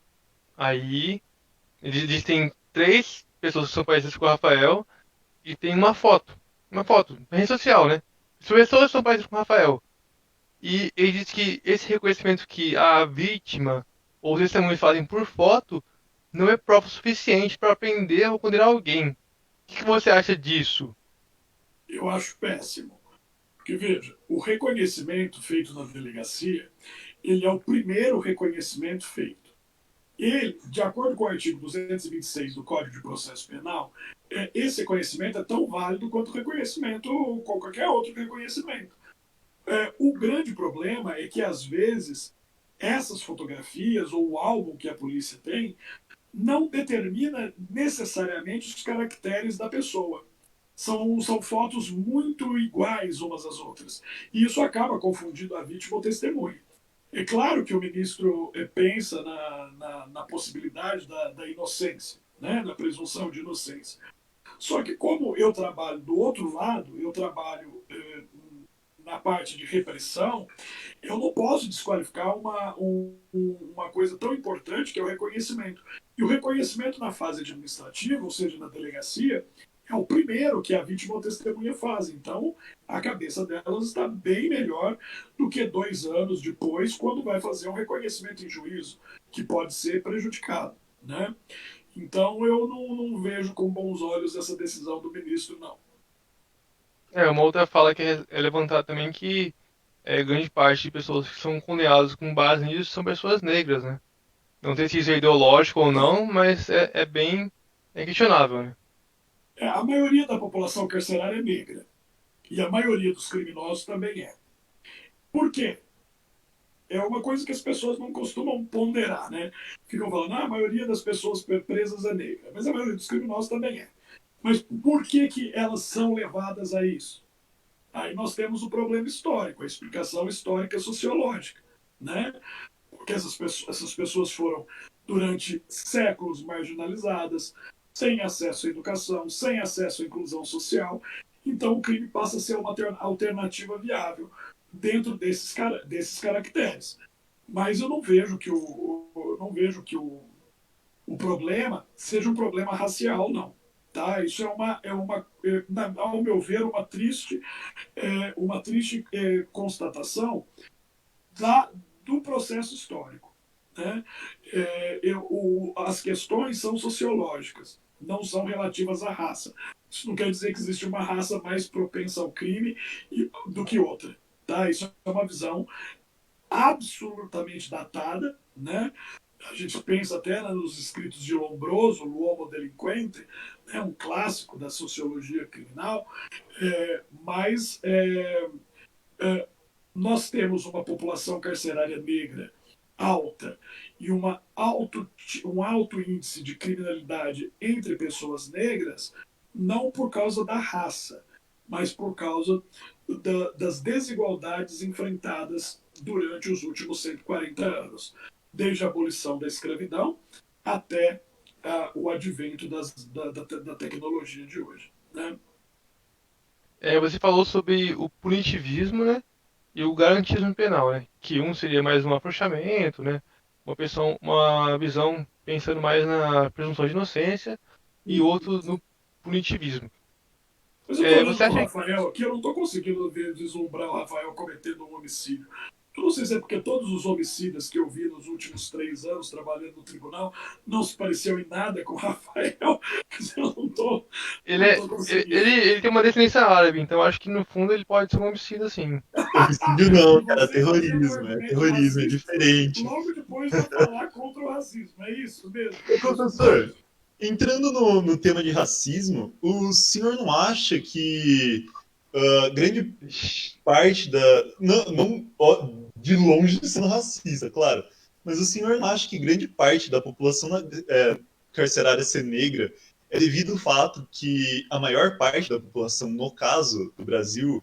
Aí existem três pessoas que são parecidas com o Rafael e tem uma foto, na rede social, né? As pessoas são parecidas com o Rafael. E ele diz que esse reconhecimento que a vítima ou os testemunhas fazem por foto não é prova suficiente para prender ou condenar alguém. O que você acha disso? Eu acho péssimo. Porque, veja, o reconhecimento feito na delegacia, ele é o primeiro reconhecimento feito. Ele, de acordo com o artigo 226 do Código de Processo Penal, esse reconhecimento é tão válido quanto o reconhecimento, ou qualquer outro reconhecimento. O grande problema é que, às vezes, essas fotografias ou o álbum que a polícia tem não determina necessariamente os caracteres da pessoa. São fotos muito iguais umas às outras. E isso acaba confundindo a vítima ou testemunha. É claro que o ministro pensa na possibilidade da inocência, né, da presunção de inocência. Só que como eu trabalho do outro lado, eu trabalho na parte de repressão, eu não posso desqualificar uma coisa tão importante que é o reconhecimento. E o reconhecimento na fase administrativa, ou seja, na delegacia, é o primeiro que a vítima ou testemunha faz. Então, a cabeça delas está bem melhor do que 2 anos depois, quando vai fazer um reconhecimento em juízo, que pode ser prejudicado, né? Então, eu não vejo com bons olhos essa decisão do ministro, não. Uma outra fala que é levantada também que grande parte de pessoas que são condenadas com base nisso são pessoas negras, né? Não sei se isso é ideológico ou não, mas é bem questionável, né? A maioria da população carcerária é negra. E a maioria dos criminosos também é. Por quê? É uma coisa que as pessoas não costumam ponderar, né? Ficam falando, a maioria das pessoas presas é negra, mas a maioria dos criminosos também é. Mas por que elas são levadas a isso? Aí nós temos o problema histórico, a explicação histórica sociológica, né? Porque essas pessoas foram, durante séculos, marginalizadas, sem acesso à educação, sem acesso à inclusão social. Então o crime passa a ser uma alternativa viável dentro desses caracteres. Mas eu não vejo que o problema seja um problema racial, não. Tá? Isso ao meu ver, uma triste constatação do processo histórico. Né? As questões são sociológicas, não são relativas à raça. Isso não quer dizer que existe uma raça mais propensa ao crime do que outra. Tá? Isso é uma visão absolutamente datada, né? A gente pensa até nos escritos de Lombroso, L'Uomo Delinquente, né, um clássico da sociologia criminal, mas nós temos uma população carcerária negra alta e um alto índice de criminalidade entre pessoas negras, não por causa da raça, mas por causa das desigualdades enfrentadas durante os últimos 140 anos, desde a abolição da escravidão até o advento da tecnologia de hoje. Né? Você falou sobre o punitivismo, né? E o garantismo penal, né? Que um seria mais um afrouxamento, né? Uma visão pensando mais na presunção de inocência e outro no punitivismo. Mas eu estou olhando Você para o acha Rafael aqui, eu não estou conseguindo vislumbrar o Rafael cometendo um homicídio. Eu não sei se é porque todos os homicidas que eu vi nos últimos 3 anos trabalhando no tribunal não se pareciam em nada com o Rafael, mas eu ele, não é, tô ele, conseguindo. ele tem uma descendência árabe, então acho que no fundo ele pode ser um homicida, sim. Homicídio E não, cara, você fazendo um argumento terrorismo, é racista diferente. logo depois de eu falar contra o racismo. É isso mesmo? Ô, professor, entrando no tema de racismo, o senhor não acha que grande Ixi. parte da. Não, ó, de longe sendo racista, claro. Mas o senhor não acha que grande parte da população carcerária ser negra é devido ao fato que a maior parte da população, no caso do Brasil,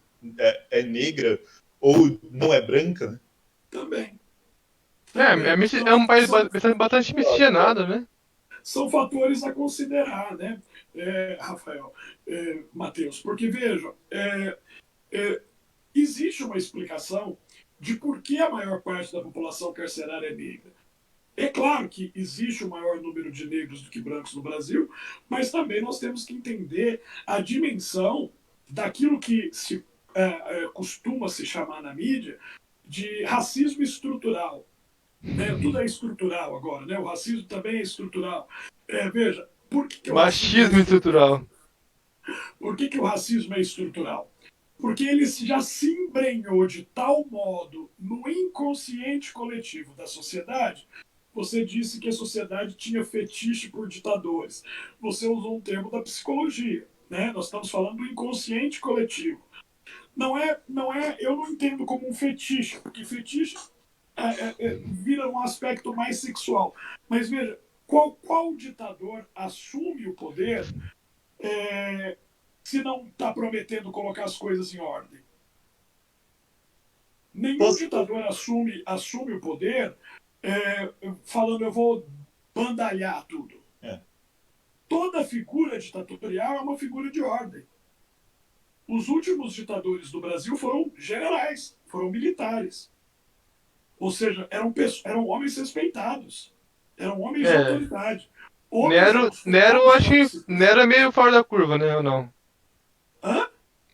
é negra ou não é branca, né? Também. É um país bastante miscigenado, né? São fatores a considerar, né, Rafael, Matheus? Porque, vejam, existe uma explicação de por que a maior parte da população carcerária é negra. É claro que existe um maior número de negros do que brancos no Brasil, mas também nós temos que entender a dimensão daquilo que se costuma se chamar na mídia de racismo estrutural. Né? Tudo é estrutural agora, né? O racismo também é estrutural. Veja, por que o racismo é Machismo estrutural? estrutural. Por que o racismo é estrutural? Porque ele já se embrenhou de tal modo no inconsciente coletivo da sociedade. Você disse que a sociedade tinha fetiche por ditadores. Você usou um termo da psicologia, né? Nós estamos falando do inconsciente coletivo. Eu não entendo como um fetiche, porque fetiche vira um aspecto mais sexual. Mas veja, qual ditador assume o poder se não está prometendo colocar as coisas em ordem? Nenhum Posso... ditador assume o poder falando eu vou bandalhar tudo. É. Toda figura ditatorial é uma figura de ordem. Os últimos ditadores do Brasil foram generais, foram militares. Ou seja, eram homens respeitados. Eram homens de É. autoridade. Homens Nero, acho acho que Nero é meio fora da curva, né? Ou não? Hã?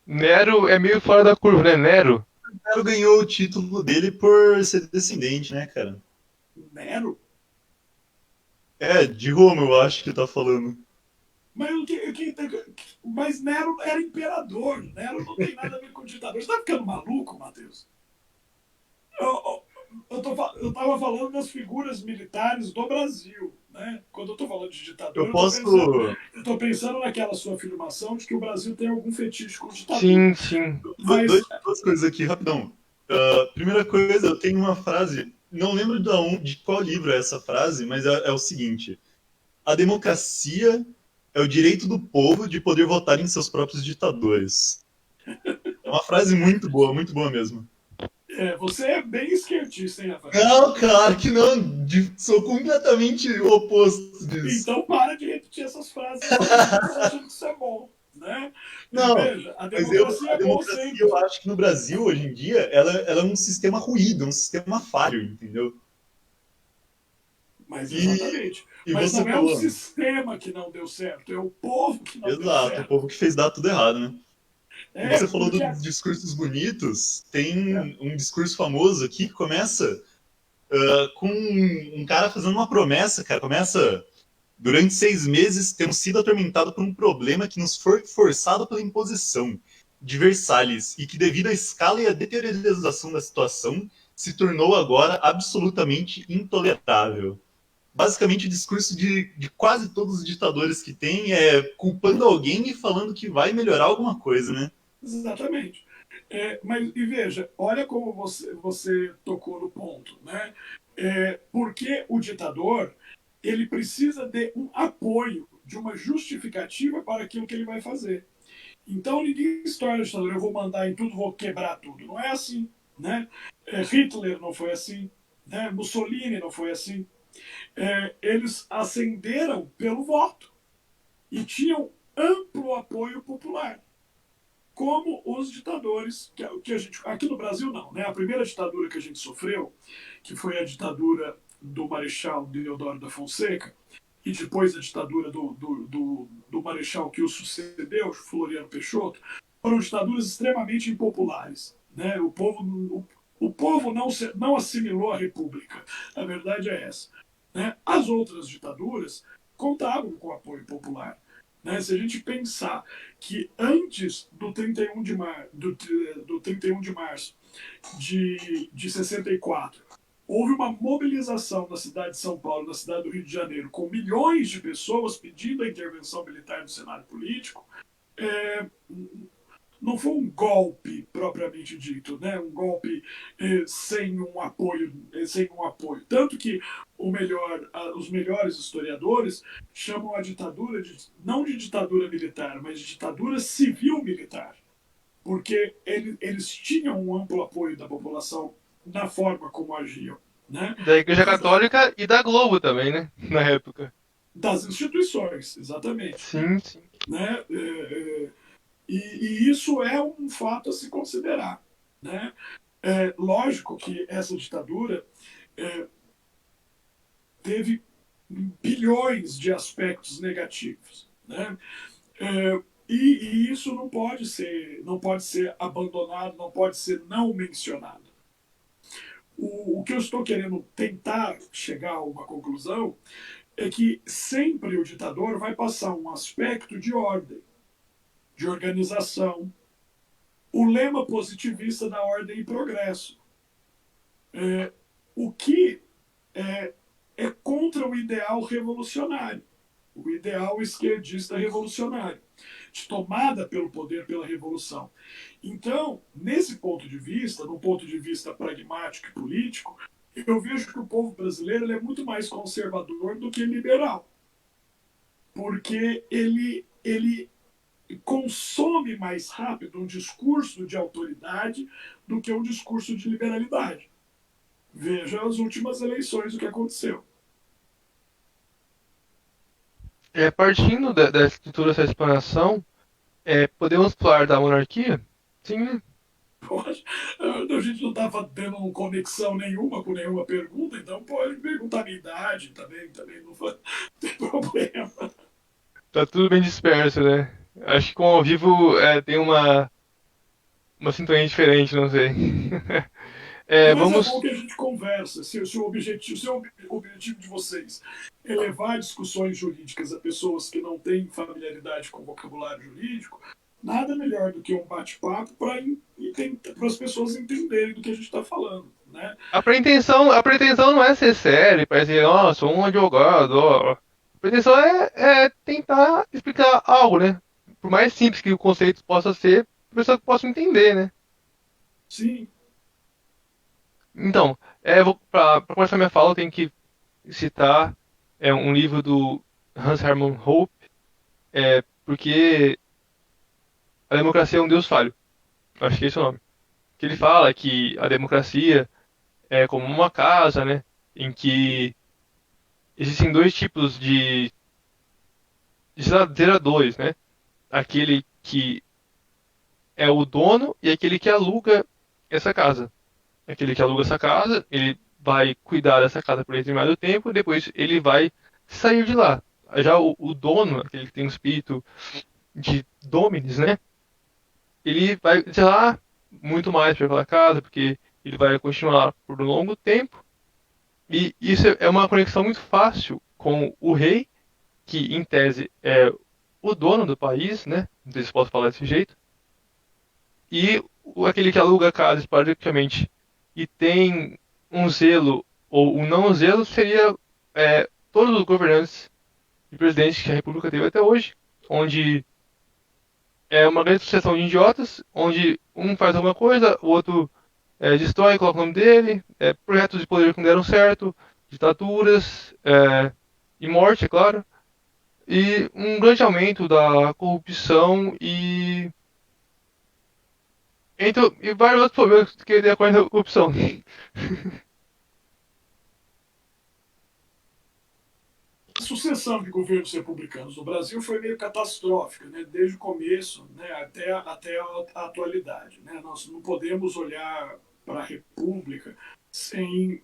Nero é meio fora da curva, né? Nero? Nero ganhou o título dele por ser descendente, né, cara? Nero? De Roma, eu acho que tá falando. Mas Nero era imperador. Nero não tem nada a ver com ditador. Você tá ficando maluco, Matheus? Eu estava falando das figuras militares do Brasil. Né? Quando eu estou falando de ditador, Eu posso. eu tô pensando naquela sua afirmação de que o Brasil tem algum fetiche com ditador. Sim, sim. Mas, Duas coisas aqui, rapidão. Primeira coisa, eu tenho uma frase, não lembro de qual livro é essa frase, mas é o seguinte: a democracia é o direito do povo de poder votar em seus próprios ditadores. É uma frase muito boa mesmo. você é bem esquerdista, hein, Rafael? Não, claro que não. Sou completamente o oposto disso. Então para de repetir essas frases achando que isso é bom. Né? Não, Veja, a mas democracia a é bom democracia, sempre. eu acho que no Brasil, hoje em dia, ela é um sistema ruído, é um sistema falho, entendeu? Mas E, exatamente. e Mas você não é o falou, sistema que não deu certo, é o povo que não deu exato, o certo. povo que fez dar tudo errado, né? E você falou Porque dos discursos bonitos, tem um discurso famoso aqui que começa com um cara fazendo uma promessa, cara, começa... Durante 6 meses, temos sido atormentados por um problema que nos foi forçado pela imposição de Versalhes e que, devido à escala e à deteriorização da situação, se tornou agora absolutamente intolerável. Basicamente, o discurso de quase todos os ditadores que tem é culpando alguém e falando que vai melhorar alguma coisa, né? exatamente. Mas e veja, olha como você tocou no ponto, né? Porque o ditador ele precisa de um apoio, de uma justificativa para aquilo que ele vai fazer. Então ninguém se torna ditador, eu vou mandar em tudo, vou quebrar tudo. Não é assim, né? Hitler não foi assim, né? Mussolini não foi assim. Eles ascenderam pelo voto e tinham amplo apoio popular, como os ditadores que a gente aqui no Brasil não, né? A primeira ditadura que a gente sofreu, que foi a ditadura do Marechal Deodoro da Fonseca, e depois a ditadura do Marechal que o sucedeu, Floriano Peixoto, foram ditaduras extremamente impopulares. Né? O povo não assimilou a República. A verdade é essa. Né? As outras ditaduras contavam com o apoio popular. Né? Se a gente pensar que antes do 31 do 31 de março de 64, houve uma mobilização na cidade de São Paulo, na cidade do Rio de Janeiro, com milhões de pessoas pedindo a intervenção militar no cenário político, não foi um golpe propriamente dito, né? Um golpe sem um apoio, Tanto que os melhores historiadores chamam a ditadura não de ditadura militar, mas de ditadura civil-militar, porque eles tinham um amplo apoio da população na forma como agiam, né? Da Igreja Católica e da Globo também, né? Na época. Das instituições, exatamente. Sim, sim. Né? E isso é um fato a se considerar. Né? Lógico que essa ditadura teve bilhões de aspectos negativos. Né? E isso não pode ser abandonado, não pode ser não mencionado. O que eu estou querendo tentar chegar a uma conclusão é que sempre o ditador vai passar um aspecto de ordem, de organização, o lema positivista da ordem e progresso. O que é contra o ideal revolucionário, o ideal esquerdista revolucionário, de tomada pelo poder pela revolução. Então, nesse ponto de vista, num ponto de vista pragmático e político, eu vejo que o povo brasileiro é muito mais conservador do que liberal, porque ele consome mais rápido um discurso de autoridade do que um discurso de liberalidade. Veja as últimas eleições, o que aconteceu. Partindo da estrutura dessa explanação, podemos falar da monarquia? Sim, né? Poxa, a gente não estava tendo conexão nenhuma com nenhuma pergunta, então pode perguntar a minha idade também não tem problema. Tá tudo bem disperso, né? Acho que com ao vivo tem uma sintonia diferente, não sei. Mas é bom Vamos. que a gente conversa. Se o objetivo de vocês é levar discussões jurídicas a pessoas que não têm familiaridade com o vocabulário jurídico, nada melhor do que um bate-papo para as pessoas entenderem do que a gente está falando. Né? A pretensão não é ser sério, para dizer, ó, sou um advogado, ó. A pretensão é tentar explicar algo, né? Por mais simples que o conceito possa ser, a pessoa possa entender, né? Sim. Então, para começar minha fala, eu tenho que citar um livro do Hans Hermann Hoppe, porque a democracia é um Deus falho. Acho que esse é o nome. Que ele fala que a democracia é como uma casa, né? Em que existem dois tipos de zeradores, né? Aquele que é o dono e aquele que aluga essa casa. Aquele que aluga essa casa, ele vai cuidar dessa casa por determinado tempo e depois ele vai sair de lá. Já o dono, aquele que tem um espírito de dominus, né? Ele vai zelar muito mais para aquela casa, porque ele vai continuar por um longo tempo. E isso é uma conexão muito fácil com o rei, que em tese é o dono do país, né? Não sei se posso falar desse jeito. E aquele que aluga a casa esporadicamente e tem um zelo ou um não zelo seria todos os governantes e presidentes que a República teve até hoje, onde é uma grande sucessão de idiotas, onde um faz alguma coisa, o outro destrói, coloca o nome dele, projetos de poder que não deram certo, ditaduras e morte, é claro, e um grande aumento da corrupção e vários outros problemas que decorrem da corrupção. A sucessão de governos republicanos no Brasil foi meio catastrófica, né? Desde o começo, né? até a atualidade. Né? Nós não podemos olhar para a República sem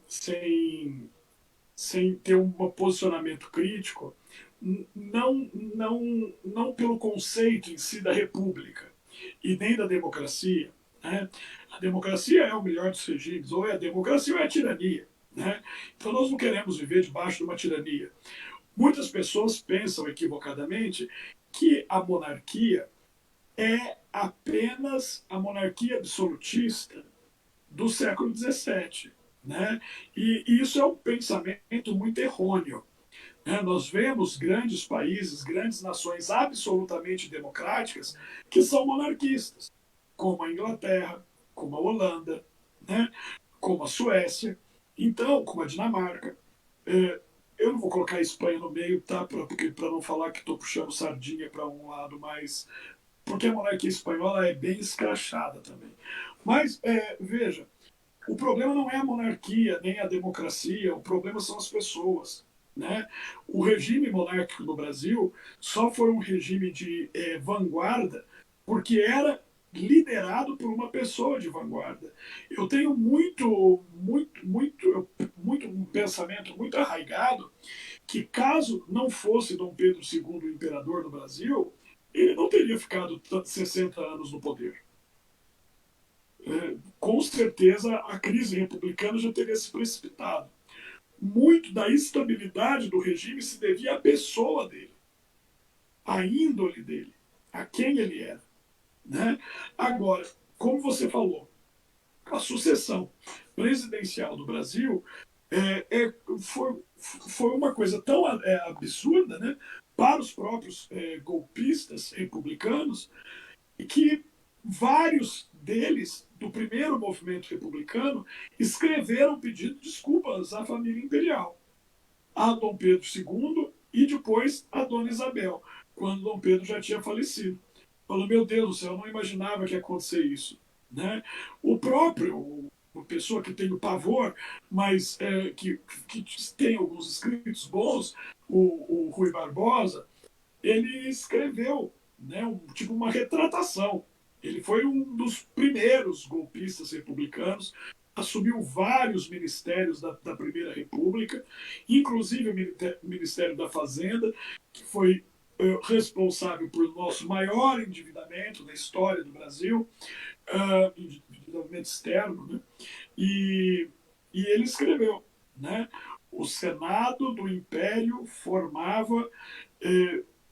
ter um posicionamento crítico, não pelo conceito em si da República e nem da democracia. Né? A democracia é o melhor dos regimes, ou é a democracia ou é a tirania. Né? Então nós não queremos viver debaixo de uma tirania. Muitas pessoas pensam equivocadamente que a monarquia é apenas a monarquia absolutista do século XVII. Né? E isso é um pensamento muito errôneo. Né? Nós vemos grandes países, grandes nações absolutamente democráticas que são monarquistas. como a Inglaterra, como a Holanda, né? Como a Suécia, então, como a Dinamarca. Eu não vou colocar a Espanha no meio, tá? Para não falar que estou puxando sardinha para um lado mais. Porque a monarquia espanhola é bem escrachada também. Mas, veja, o problema não é a monarquia, nem a democracia, o problema são as pessoas. Né? O regime monárquico no Brasil só foi um regime de vanguarda porque era liderado por uma pessoa de vanguarda. Eu tenho muito um pensamento muito arraigado que caso não fosse Dom Pedro II o imperador no Brasil, ele não teria ficado 60 anos no poder. Com certeza a crise republicana já teria se precipitado. Muito da estabilidade do regime se devia à pessoa dele, à índole dele, a quem ele era. Né? Agora, como você falou, a sucessão presidencial do Brasil foi uma coisa tão absurda, né, para os próprios golpistas republicanos, que vários deles, do primeiro movimento republicano, escreveram pedindo desculpas à família imperial, a Dom Pedro II e depois a Dona Isabel, quando Dom Pedro já tinha falecido. Falou, meu Deus do céu, eu não imaginava que ia acontecer isso. Né? O próprio, uma pessoa que tem o pavor, mas que tem alguns escritos bons, o Rui Barbosa, ele escreveu, né, tipo uma retratação. Ele foi um dos primeiros golpistas republicanos, assumiu vários ministérios da Primeira República, inclusive o Ministério da Fazenda, que foi responsável por nosso maior endividamento na história do Brasil, endividamento externo, né? E ele escreveu, né? O Senado do Império formava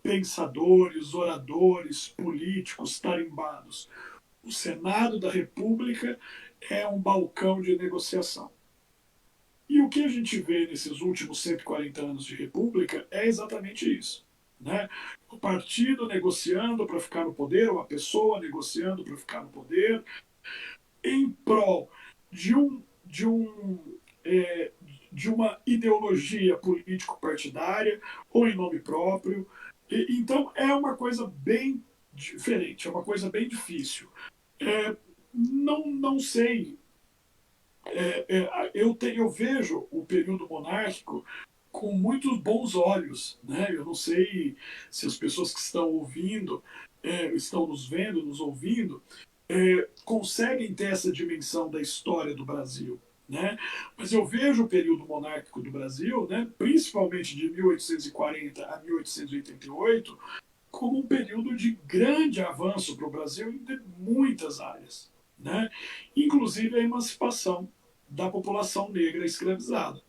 pensadores, oradores, políticos tarimbados. O Senado da República é um balcão de negociação. E o que a gente vê nesses últimos 140 anos de República é exatamente isso. Né? O partido negociando para ficar no poder, ou a pessoa negociando para ficar no poder, em prol de uma ideologia político-partidária ou em nome próprio. Então é uma coisa bem diferente, é uma coisa bem difícil. Não sei. Eu vejo o período monárquico com muitos bons olhos. Né? Eu não sei se as pessoas que estão ouvindo, estão nos vendo, nos ouvindo, conseguem ter essa dimensão da história do Brasil. Né? Mas eu vejo o período monárquico do Brasil, né, principalmente de 1840 a 1888, como um período de grande avanço para o Brasil em muitas áreas. Né? Inclusive a emancipação da população negra escravizada.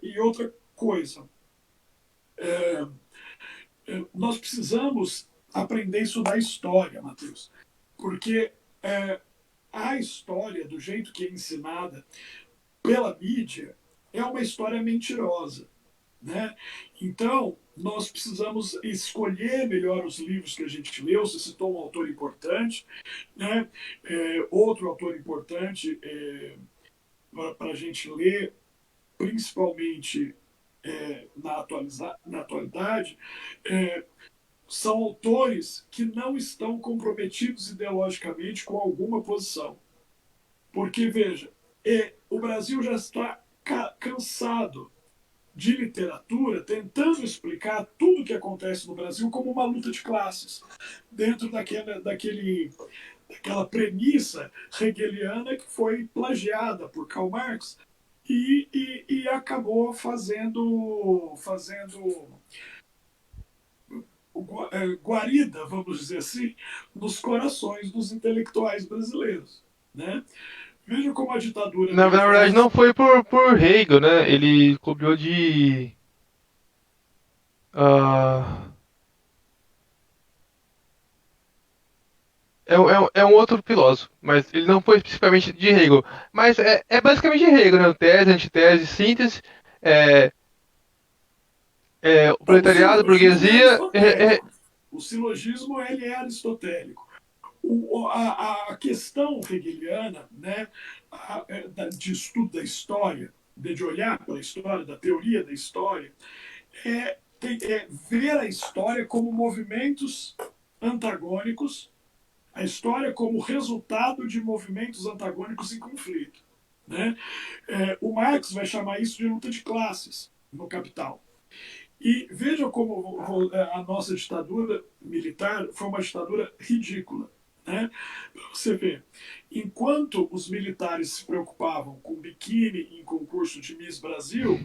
E outra coisa, nós precisamos aprender isso da história, Matheus, porque a história, do jeito que é ensinada pela mídia, é uma história mentirosa. Né? Então, nós precisamos escolher melhor os livros que a gente leu. Você citou um autor importante, né? Outro autor importante para a gente ler, principalmente na atualidade, são autores que não estão comprometidos ideologicamente com alguma posição. Porque, veja, o Brasil já está cansado de literatura tentando explicar tudo o que acontece no Brasil como uma luta de classes, dentro daquela premissa hegeliana que foi plagiada por Karl Marx e acabou fazendo guarida, vamos dizer assim, nos corações dos intelectuais brasileiros. Né? Veja como a ditadura... Na verdade, não foi por Hegel, né? Ele copiou de... É um outro filósofo, mas ele não foi especificamente de Hegel. Mas é basicamente Hegel, né? Tese, antitese, síntese, o proletariado, a burguesia... O silogismo ele é aristotélico. A questão hegeliana, né, de estudo da história, de olhar para a história, da teoria da história, é ver a história como movimentos antagônicos, a história como resultado de movimentos antagônicos em conflito. Né? O Marx vai chamar isso de luta de classes no Capital. E veja como a nossa ditadura militar foi uma ditadura ridícula. Né? Você vê, enquanto os militares se preocupavam com biquíni em concurso de Miss Brasil,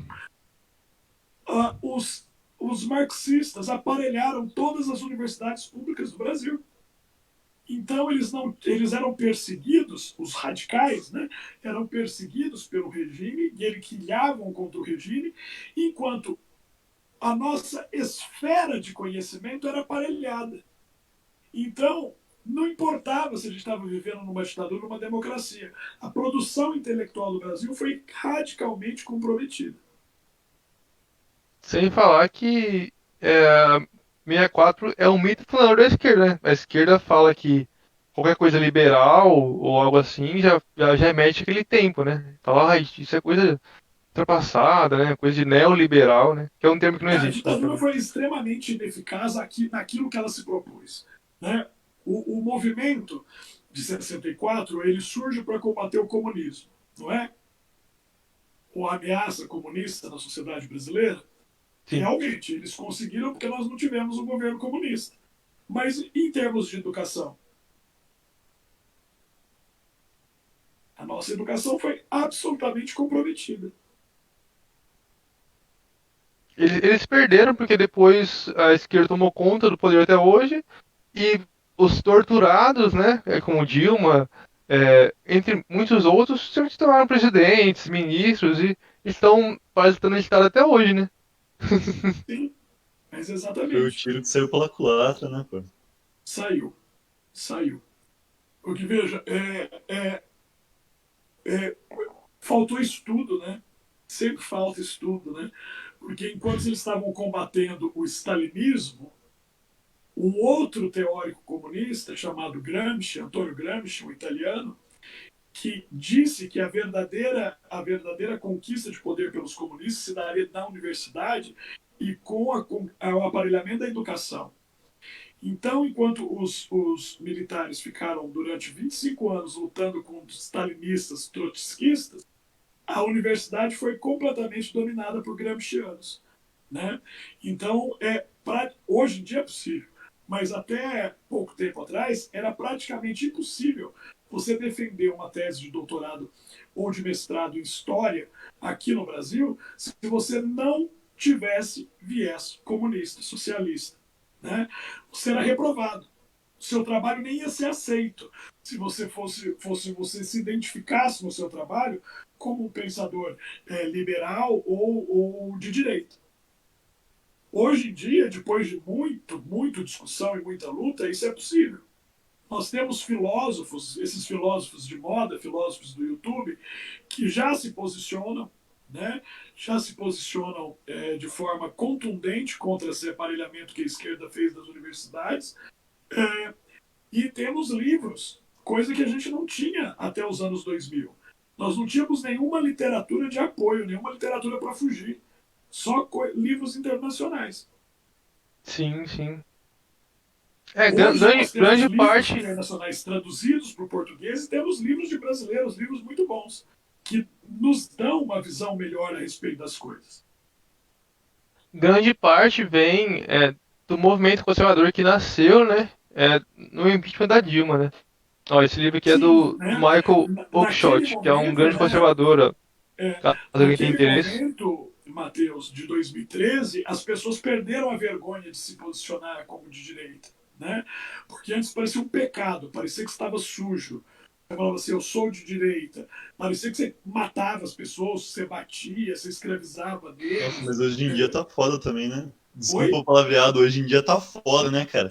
os marxistas aparelharam todas as universidades públicas do Brasil. Então eles eram perseguidos, os radicais, né, eram perseguidos pelo regime e eles guilhavam contra o regime, enquanto a nossa esfera de conhecimento era aparelhada. Então, não importava se a gente estava vivendo numa ditadura ou numa democracia. A produção intelectual do Brasil foi radicalmente comprometida. Sem falar que 64 é um mito fundador da esquerda, né? A esquerda fala que qualquer coisa liberal ou algo assim já remete àquele tempo, né? Fala, isso é coisa ultrapassada, né? Coisa de neoliberal, né? Que é um termo que não A existe, né, ditadura também. foi extremamente ineficaz naquilo que ela se propôs. Né? O movimento de 64 ele surge para combater o comunismo, não é? Ou a ameaça comunista na sociedade brasileira. Sim. Realmente, eles conseguiram porque nós não tivemos um governo comunista. Mas em termos de educação, a nossa educação foi absolutamente comprometida. Eles perderam porque depois a esquerda tomou conta do poder até hoje e os torturados, né, como Dilma, entre muitos outros, se tornaram presidentes, ministros e estão parasitando o Estado até hoje, né? Sim, mas Foi o exatamente. tiro que saiu pela culatra, né, pô? Saiu. Saiu. Porque, veja, faltou estudo, né? Sempre falta estudo, né? Porque enquanto eles estavam combatendo o stalinismo, um outro teórico comunista chamado Gramsci, Antonio Gramsci, um italiano, que disse que a verdadeira conquista de poder pelos comunistas se daria na universidade e com o aparelhamento da educação. Então, enquanto os militares ficaram durante 25 anos lutando com os stalinistas, trotskistas, a universidade foi completamente dominada por gramscianos. Né? Então, hoje em dia é possível, mas até pouco tempo atrás era praticamente impossível você defender uma tese de doutorado ou de mestrado em história aqui no Brasil se você não tivesse viés comunista, socialista. Né? Você era reprovado. Seu trabalho nem ia ser aceito se você você se identificasse no seu trabalho como um pensador liberal ou de direita. Hoje em dia, depois de muita discussão e muita luta, isso é possível. Nós temos filósofos, esses filósofos de moda, filósofos do YouTube, que já se posicionam, né? Já se posicionam de forma contundente contra esse aparelhamento que a esquerda fez das universidades. E temos livros, coisa que a gente não tinha até os anos 2000. Nós não tínhamos nenhuma literatura de apoio, nenhuma literatura para fugir. Só livros internacionais. Sim, sim. Hoje nós temos Grande livros parte. internacionais traduzidos para o português e temos livros de brasileiros, livros muito bons, que nos dão uma visão melhor a respeito das coisas. Grande parte vem do movimento conservador que nasceu, né, no impeachment da Dilma, né? Ó, esse livro aqui é Sim, do né? Michael Naquele Oakeshott, que é um momento, grande né? conservador, ó, caso alguém tenha Naquele interesse. momento, Matheus, de 2013, as pessoas perderam a vergonha de se posicionar como de direita. Né? Porque antes parecia um pecado, parecia que estava sujo. Você falava assim, eu sou de direita. Parecia que você matava as pessoas, você batia, você escravizava Nossa, deles. mas hoje em dia tá foda também, né? Desculpa Oi? o palavreado, hoje em dia tá foda, né, cara?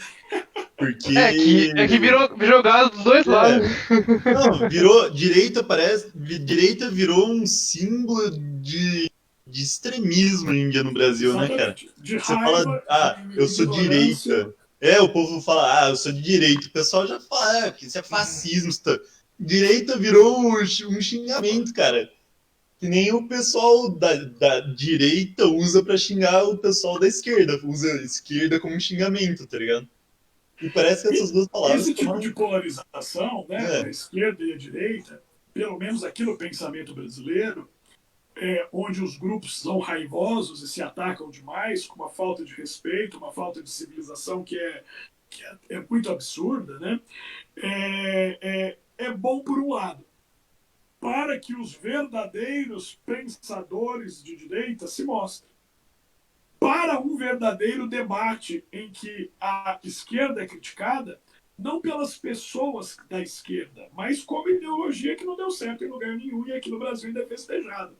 É que Porque. virou gado dos dois lados, É. né? Não, virou. Direita parece. Direita virou um símbolo de extremismo hoje em dia no Brasil, né, cara? Exatamente. De Você fala, raiva, de eu sou ignorância. direita. O povo fala, eu sou de direita. O pessoal já fala, que isso é fascismo. Direita virou um xingamento, cara. Que nem o pessoal da direita usa pra xingar o pessoal da esquerda. Usa a esquerda como um xingamento, tá ligado? E parece que essas duas palavras Esse tipo tomaram... de polarização, né, É, a esquerda e a direita, pelo menos aqui no pensamento brasileiro, onde os grupos são raivosos e se atacam demais, com uma falta de respeito, uma falta de civilização que é muito absurda, né? É bom por um lado, para que os verdadeiros pensadores de direita se mostrem. Para um verdadeiro debate em que a esquerda é criticada, não pelas pessoas da esquerda, mas como ideologia que não deu certo em lugar nenhum e aqui no Brasil ainda é festejado.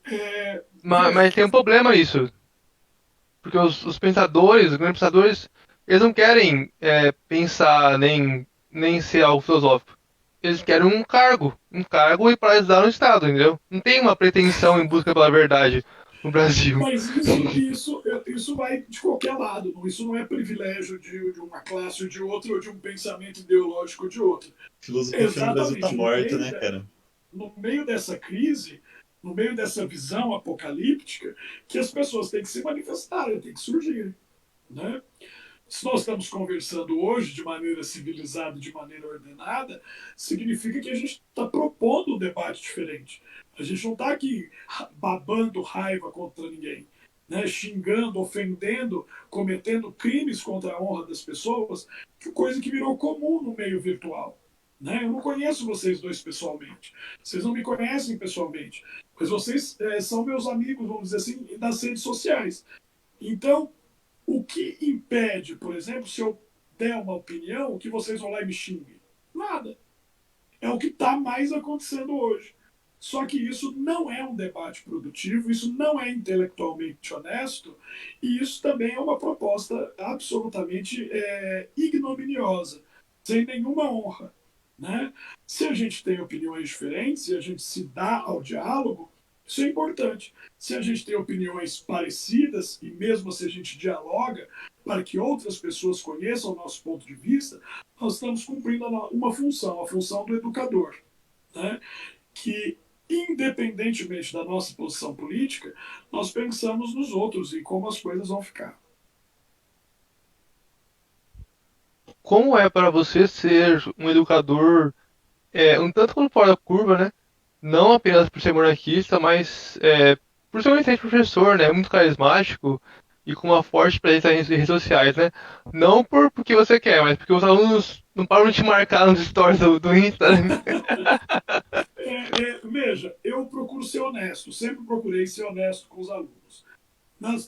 Veja, Mas tem um problema isso. Porque os pensadores, os grandes pensadores, eles não querem pensar nem ser algo filosófico. Eles querem um cargo e paralisar no Estado, entendeu? Não tem uma pretensão em busca pela verdade no Brasil. mas isso vai de qualquer lado. Isso não é privilégio de uma classe ou de outra, ou de um pensamento ideológico ou de outro. filosofia no Brasil tá Exatamente. morta, né, cara? No meio dessa crise, no meio dessa visão apocalíptica, que as pessoas têm que se manifestarem, têm que surgir. Né? Se nós estamos conversando hoje de maneira civilizada, de maneira ordenada, significa que a gente está propondo um debate diferente. A gente não está aqui babando raiva contra ninguém, né? Xingando, ofendendo, cometendo crimes contra a honra das pessoas, coisa que virou comum no meio virtual. Né? Eu não conheço vocês dois pessoalmente. Vocês não me conhecem pessoalmente. Mas vocês são meus amigos, vamos dizer assim, das redes sociais. Então, o que impede, por exemplo, se eu der uma opinião, que vocês vão lá e me xinguem? Nada. É o que está mais acontecendo hoje. Só que isso não é um debate produtivo, isso não é intelectualmente honesto, e isso também é uma proposta absolutamente ignominiosa, sem nenhuma honra. Né? Se a gente tem opiniões diferentes e a gente se dá ao diálogo, isso é importante. Se a gente tem opiniões parecidas e mesmo se a gente dialoga para que outras pessoas conheçam o nosso ponto de vista, nós estamos cumprindo uma função, a função do educador, né? Que, independentemente da nossa posição política, nós pensamos nos outros e como as coisas vão ficar. Como é para você ser um educador um tanto quanto fora da curva, né? Não apenas por ser monarquista, mas por ser um excelente professor, né? Muito carismático e com uma forte presença nas redes sociais, né? Não porque você quer, mas porque os alunos não param de te marcar nos stories do Insta, né? Veja, eu procuro ser honesto, sempre procurei ser honesto com os alunos.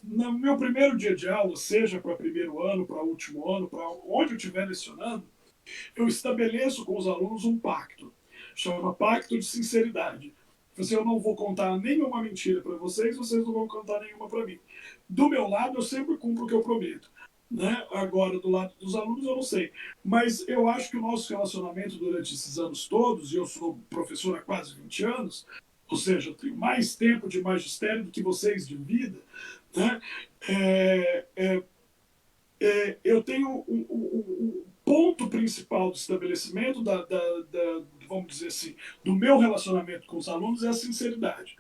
No meu primeiro dia de aula, seja para primeiro ano, para último ano, para onde eu estiver lecionando, eu estabeleço com os alunos um pacto. Chama pacto de sinceridade. Eu não vou contar nenhuma mentira para vocês, vocês não vão contar nenhuma para mim. Do meu lado, eu sempre cumpro o que eu prometo. Né? Agora, do lado dos alunos, eu não sei. Mas eu acho que o nosso relacionamento durante esses anos todos, e eu sou professor há quase 20 anos, ou seja, eu tenho mais tempo de magistério do que vocês de vida, né? Eu tenho um ponto principal do estabelecimento vamos dizer assim, do meu relacionamento com os alunos é a sinceridade.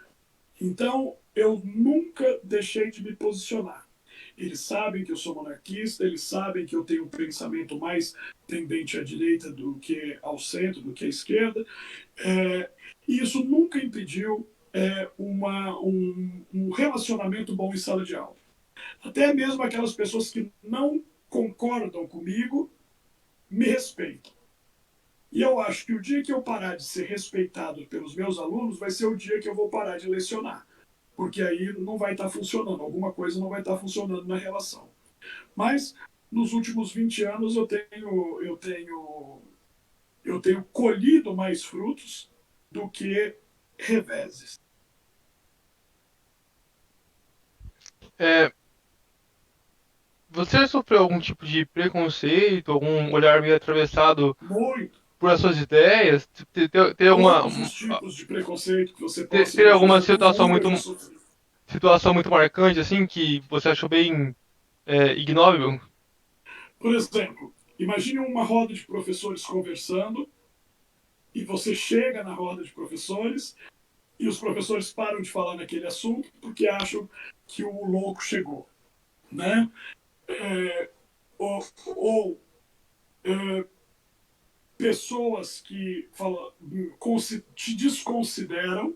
Então, eu nunca deixei de me posicionar. Eles sabem que eu sou monarquista, eles sabem que eu tenho um pensamento mais tendente à direita do que ao centro, do que à esquerda. E isso nunca impediu um relacionamento bom em sala de aula. Até mesmo aquelas pessoas que não concordam comigo me respeitam. E eu acho que o dia que eu parar de ser respeitado pelos meus alunos vai ser o dia que eu vou parar de lecionar. Porque aí não vai estar funcionando, alguma coisa não vai estar funcionando na relação. Mas nos últimos 20 anos eu tenho colhido mais frutos do que reveses. Você sofreu algum tipo de preconceito, algum olhar meio atravessado Muito. por as suas ideias? Ter alguma, Todos os tipos de preconceito que você ter, possa ter alguma imaginar, eu já sofri. situação muito marcante, assim, que você achou bem ignóbil? Por exemplo, imagine uma roda de professores conversando e você chega na roda de professores e os professores param de falar naquele assunto porque acham que o louco chegou, né? É, ou é, pessoas que falam, te desconsideram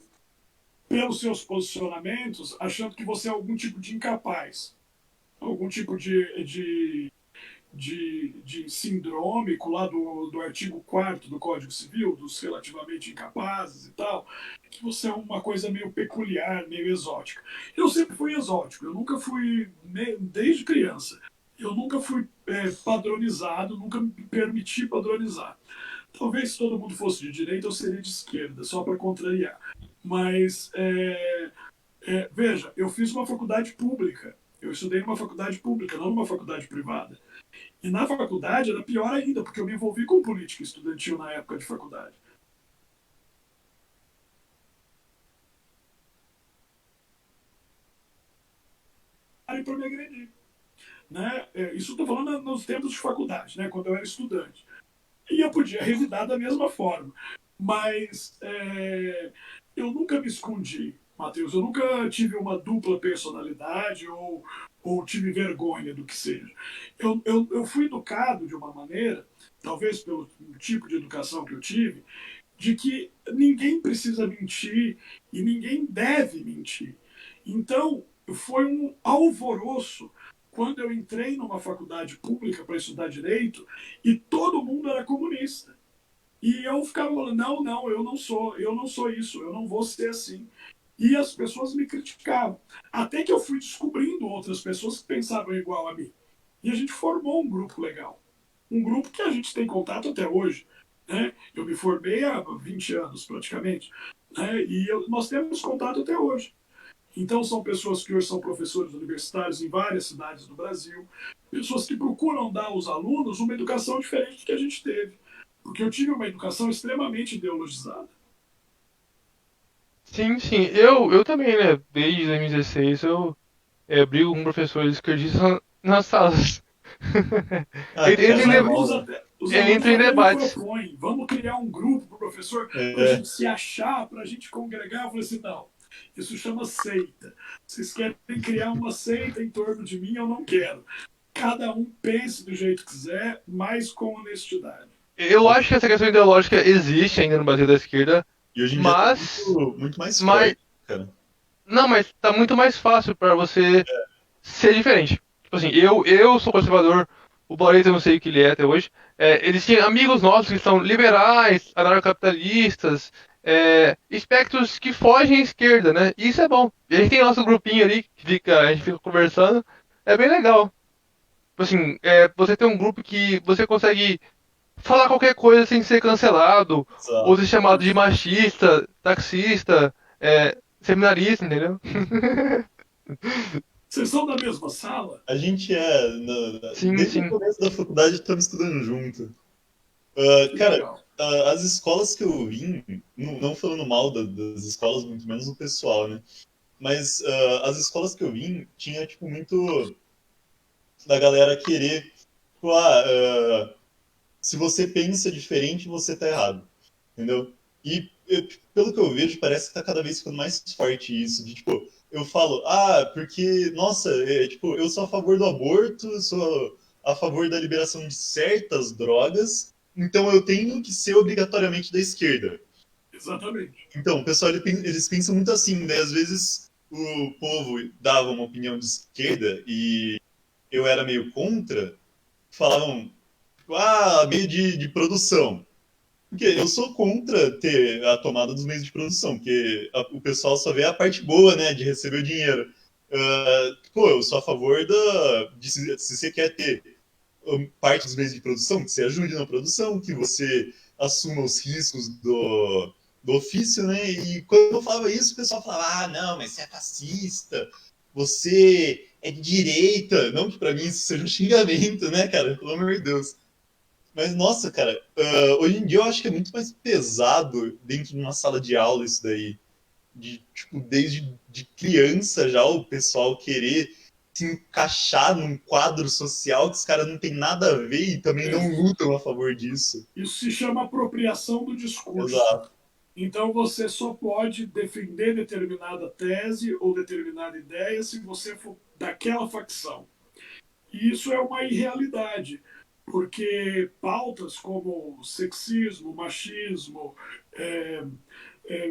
pelos seus posicionamentos, achando que você é algum tipo de incapaz, algum tipo de sindrômico lá do artigo 4º do Código Civil, dos relativamente incapazes e tal, que você é uma coisa meio peculiar, meio exótica. Eu sempre fui exótico, eu nunca fui, desde criança, eu nunca fui padronizado, nunca me permiti padronizar. Talvez se todo mundo fosse de direita, eu seria de esquerda, só para contrariar. Mas, veja, eu fiz uma faculdade pública. Eu estudei numa faculdade pública, não numa faculdade privada. E na faculdade era pior ainda, porque eu me envolvi com política estudantil na época de faculdade. Aí para me agredir. Né? Isso estou falando nos tempos de faculdade, né? Quando eu era estudante. E eu podia revidar da mesma forma. Mas eu nunca me escondi, Matheus. Eu nunca tive uma dupla personalidade ou tive vergonha do que seja. Eu fui educado de uma maneira, talvez pelo tipo de educação que eu tive, de que ninguém precisa mentir e ninguém deve mentir. Então, foi um alvoroço quando eu entrei numa faculdade pública para estudar direito e todo mundo era comunista. E eu ficava falando, não, eu não sou isso, eu não vou ser assim. E as pessoas me criticavam. Até que eu fui descobrindo outras pessoas que pensavam igual a mim. E a gente formou um grupo legal. Um grupo que a gente tem contato até hoje. Né? Eu me formei há 20 anos, praticamente. Né? E nós temos contato até hoje. Então, são pessoas que hoje são professores universitários em várias cidades do Brasil, pessoas que procuram dar aos alunos uma educação diferente do que a gente teve. Porque eu tive uma educação extremamente ideologizada. Sim, sim. Eu também, né? Desde 2016 eu brigo com professores esquerdistas nas salas. Ah, Entra cara, Os em, normal, alunos né? até, os alunos entra em até me debates. propõem, vamos criar um grupo para o professor, para a É, gente se achar, para a gente congregar. Eu falei assim, não, isso chama seita. Vocês querem criar uma seita em torno de mim? Eu não quero. Cada um pense do jeito que quiser, mas com honestidade. Eu acho que essa questão ideológica existe ainda no Brasil da esquerda, e hoje em dia tá mas, muito, muito mais mas forte, cara. não, mas tá muito mais fácil pra você ser diferente. Tipo assim, eu sou conservador, o Boreta eu não sei o que ele é até hoje. Eles tinham amigos nossos que são liberais, anarcocapitalistas, espectros que fogem à esquerda, né? E isso é bom. E a gente tem nosso grupinho ali a gente fica conversando, é bem legal. Tipo assim, você tem um grupo que você consegue falar qualquer coisa sem ser cancelado, ou ser Exato. chamado de machista, taxista, seminarista, entendeu? Vocês são da mesma sala? A gente Sim, desde o sim. começo da faculdade estamos estudando junto. Que Cara, legal. as escolas que eu vim, não falando mal das escolas, muito menos o pessoal, né? Mas as escolas que eu vim tinha, tipo, muito da galera querer, tipo, se você pensa diferente, você tá errado, entendeu? E pelo que eu vejo, parece que tá cada vez ficando mais forte isso, de tipo, eu falo, porque, nossa, tipo, eu sou a favor do aborto, sou a favor da liberação de certas drogas, então eu tenho que ser obrigatoriamente da esquerda. Exatamente. Então, o pessoal eles pensam muito assim, né? Às vezes o povo dava uma opinião de esquerda e eu era meio contra, falavam, tipo, meio de produção. Porque eu sou contra ter a tomada dos meios de produção, porque o pessoal só vê a parte boa, né, de receber o dinheiro. Pô, eu sou a favor de se você quer ter parte dos meios de produção, que você ajude na produção, que você assuma os riscos do ofício, né? E quando eu falava isso, o pessoal falava, não, mas você é fascista, você é de direita. Não que pra mim isso seja um xingamento, né, cara? Pelo amor de Deus. Mas, nossa, cara, hoje em dia eu acho que é muito mais pesado dentro de uma sala de aula isso daí. Tipo, desde de criança já o pessoal querer. se encaixar num quadro social que os caras não tem nada a ver e também não lutam a favor disso. Isso se chama apropriação do discurso. Exato. Então você só pode defender determinada tese ou determinada ideia se você for daquela facção. E isso é uma irrealidade, porque pautas como sexismo, machismo, é,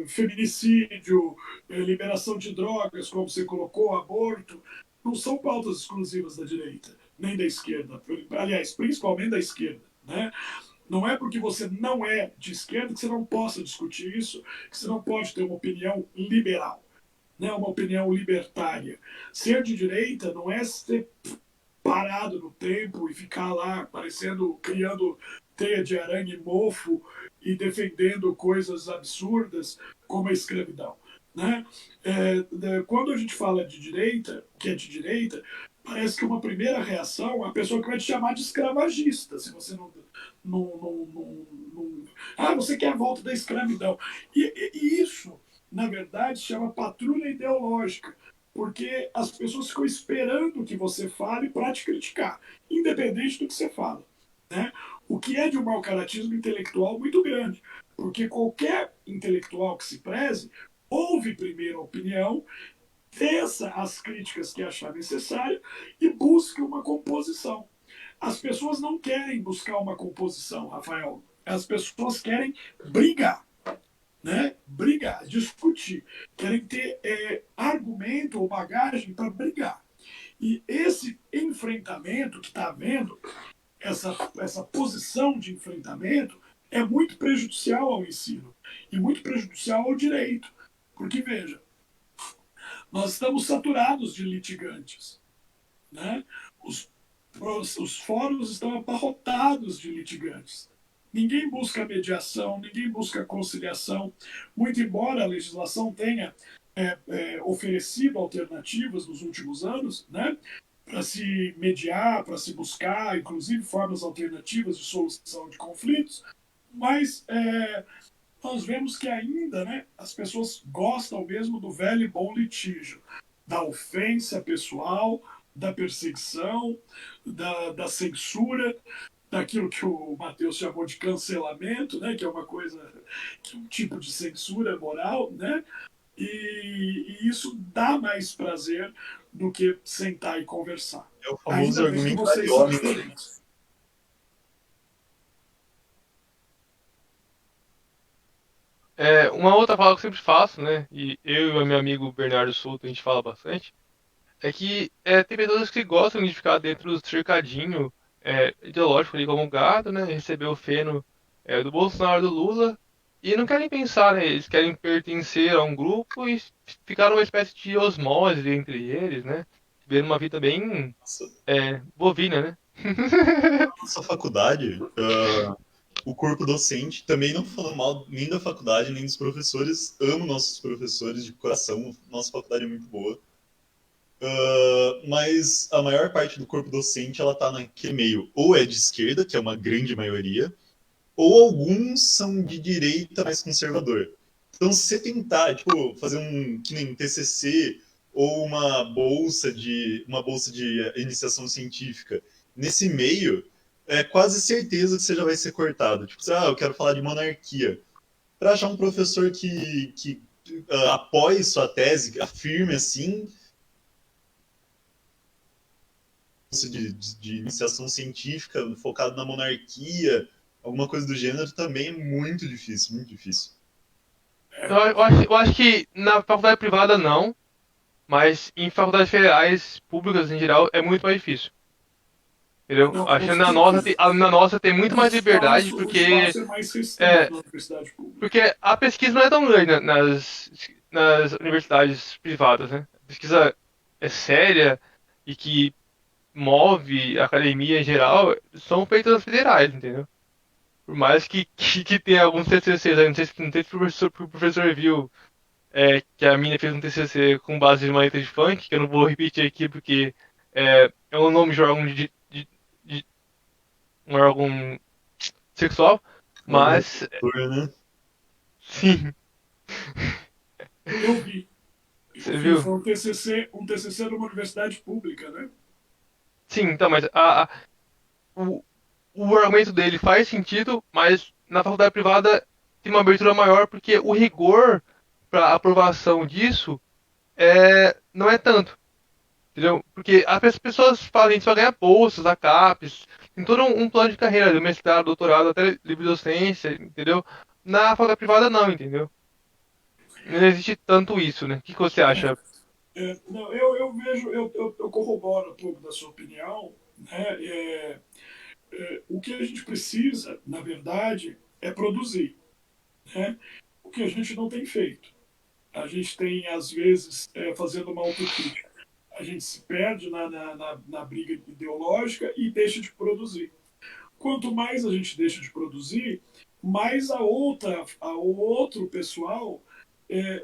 feminicídio, liberação de drogas, como você colocou, aborto, não são pautas exclusivas da direita, nem da esquerda. Aliás, principalmente da esquerda, né? Não é porque você não é de esquerda que você não possa discutir isso, que você não pode ter uma opinião liberal, né? Uma opinião libertária. Ser de direita não é ser parado no tempo e ficar lá parecendo, criando teia de aranha e mofo e defendendo coisas absurdas como a escravidão. Né? Quando a gente fala de direita, que é de direita, parece que uma primeira reação é a pessoa que vai te chamar de escravagista, se você não. Ah, você quer a volta da escravidão. E isso, na verdade, chama patrulha ideológica, porque as pessoas ficam esperando o que você fale para te criticar, independente do que você fala. Né? O que é de um mau caratismo intelectual muito grande, porque qualquer intelectual que se preze ouve primeiro a opinião, teça as críticas que achar necessário e busque uma composição. As pessoas não querem buscar uma composição, Rafael. As pessoas querem brigar, né? Brigar, discutir. Querem ter argumento ou bagagem para brigar. E esse enfrentamento que está havendo, essa posição de enfrentamento, é muito prejudicial ao ensino e muito prejudicial ao direito. Porque, veja, nós estamos saturados de litigantes. Né? Os fóruns estão abarrotados de litigantes. Ninguém busca mediação, ninguém busca conciliação, muito embora a legislação tenha oferecido alternativas nos últimos anos, né, para se mediar, para se buscar, inclusive, formas alternativas de solução de conflitos, mas nós vemos que ainda, né, as pessoas gostam mesmo do velho e bom litígio, da ofensa pessoal, da perseguição, da censura, daquilo que o Matheus chamou de cancelamento, né, que é uma coisa, que é um tipo de censura moral, né, e isso dá mais prazer do que sentar e conversar. É o famoso Ainda bem que argumento vocês ad são hominem. diferentes. Uma outra fala que eu sempre faço, né? E eu e o meu amigo Bernardo Souto a gente fala bastante. É que tem pessoas que gostam de ficar dentro do cercadinho ideológico ali como gado, né? Receber o feno do Bolsonaro, do Lula, e não querem pensar, né? Eles querem pertencer a um grupo e ficar numa espécie de osmose entre eles, né? Vivendo uma vida bem Nossa, bovina, né? nossa faculdade, o corpo docente, também não falando mal nem da faculdade, nem dos professores, amo nossos professores de coração, nossa faculdade é muito boa. Mas a maior parte do corpo docente ela tá naquele meio, ou é de esquerda, que é uma grande maioria, ou alguns são de direita mais conservador. Então, se você tentar, tipo, fazer que nem TCC ou uma bolsa de iniciação científica nesse meio, é quase certeza que você já vai ser cortado. Tipo, eu quero falar de monarquia. Para achar um professor que apoie sua tese, afirme assim, de iniciação científica focado na monarquia, alguma coisa do gênero, também é muito difícil, muito difícil. Eu acho que na faculdade privada não, mas em faculdades federais, públicas em geral, é muito mais difícil. Entendeu? Não, Acho com que certeza. na nossa tem muito O mais liberdade, espaço, o porque, espaço é mais restrito é, na universidade pública. porque a pesquisa não é tão grande nas universidades privadas, né? A pesquisa é séria e que move a academia em geral são feitas nas federais, entendeu? Por mais que tenha alguns TCCs, aí, não sei se o professor viu que a mina fez um TCC com base em uma letra de funk, que eu não vou repetir aqui porque é um nome de órgão de um órgão sexual, Um órgão mas reprodutor, né? sim, Eu vi. Você E viu? foi um TCC de uma universidade pública, né? Sim, então, mas o, o argumento dele faz sentido, mas na faculdade privada tem uma abertura maior porque o rigor para aprovação disso não é tanto, entendeu? Porque as pessoas fazem isso para ganhar bolsas, a CAPES, tem todo um plano de carreira, de mestrado, doutorado, até livre docência, entendeu? Na faculdade privada não, entendeu? Não existe tanto isso, né? O que você acha? Não, eu vejo, eu corroboro um pouco da sua opinião, né? O que a gente precisa, na verdade, é produzir, né? O que a gente não tem feito. A gente tem, às vezes, fazendo uma autocrítica, a gente se perde na briga ideológica e deixa de produzir. Quanto mais a gente deixa de produzir, mais o outro pessoal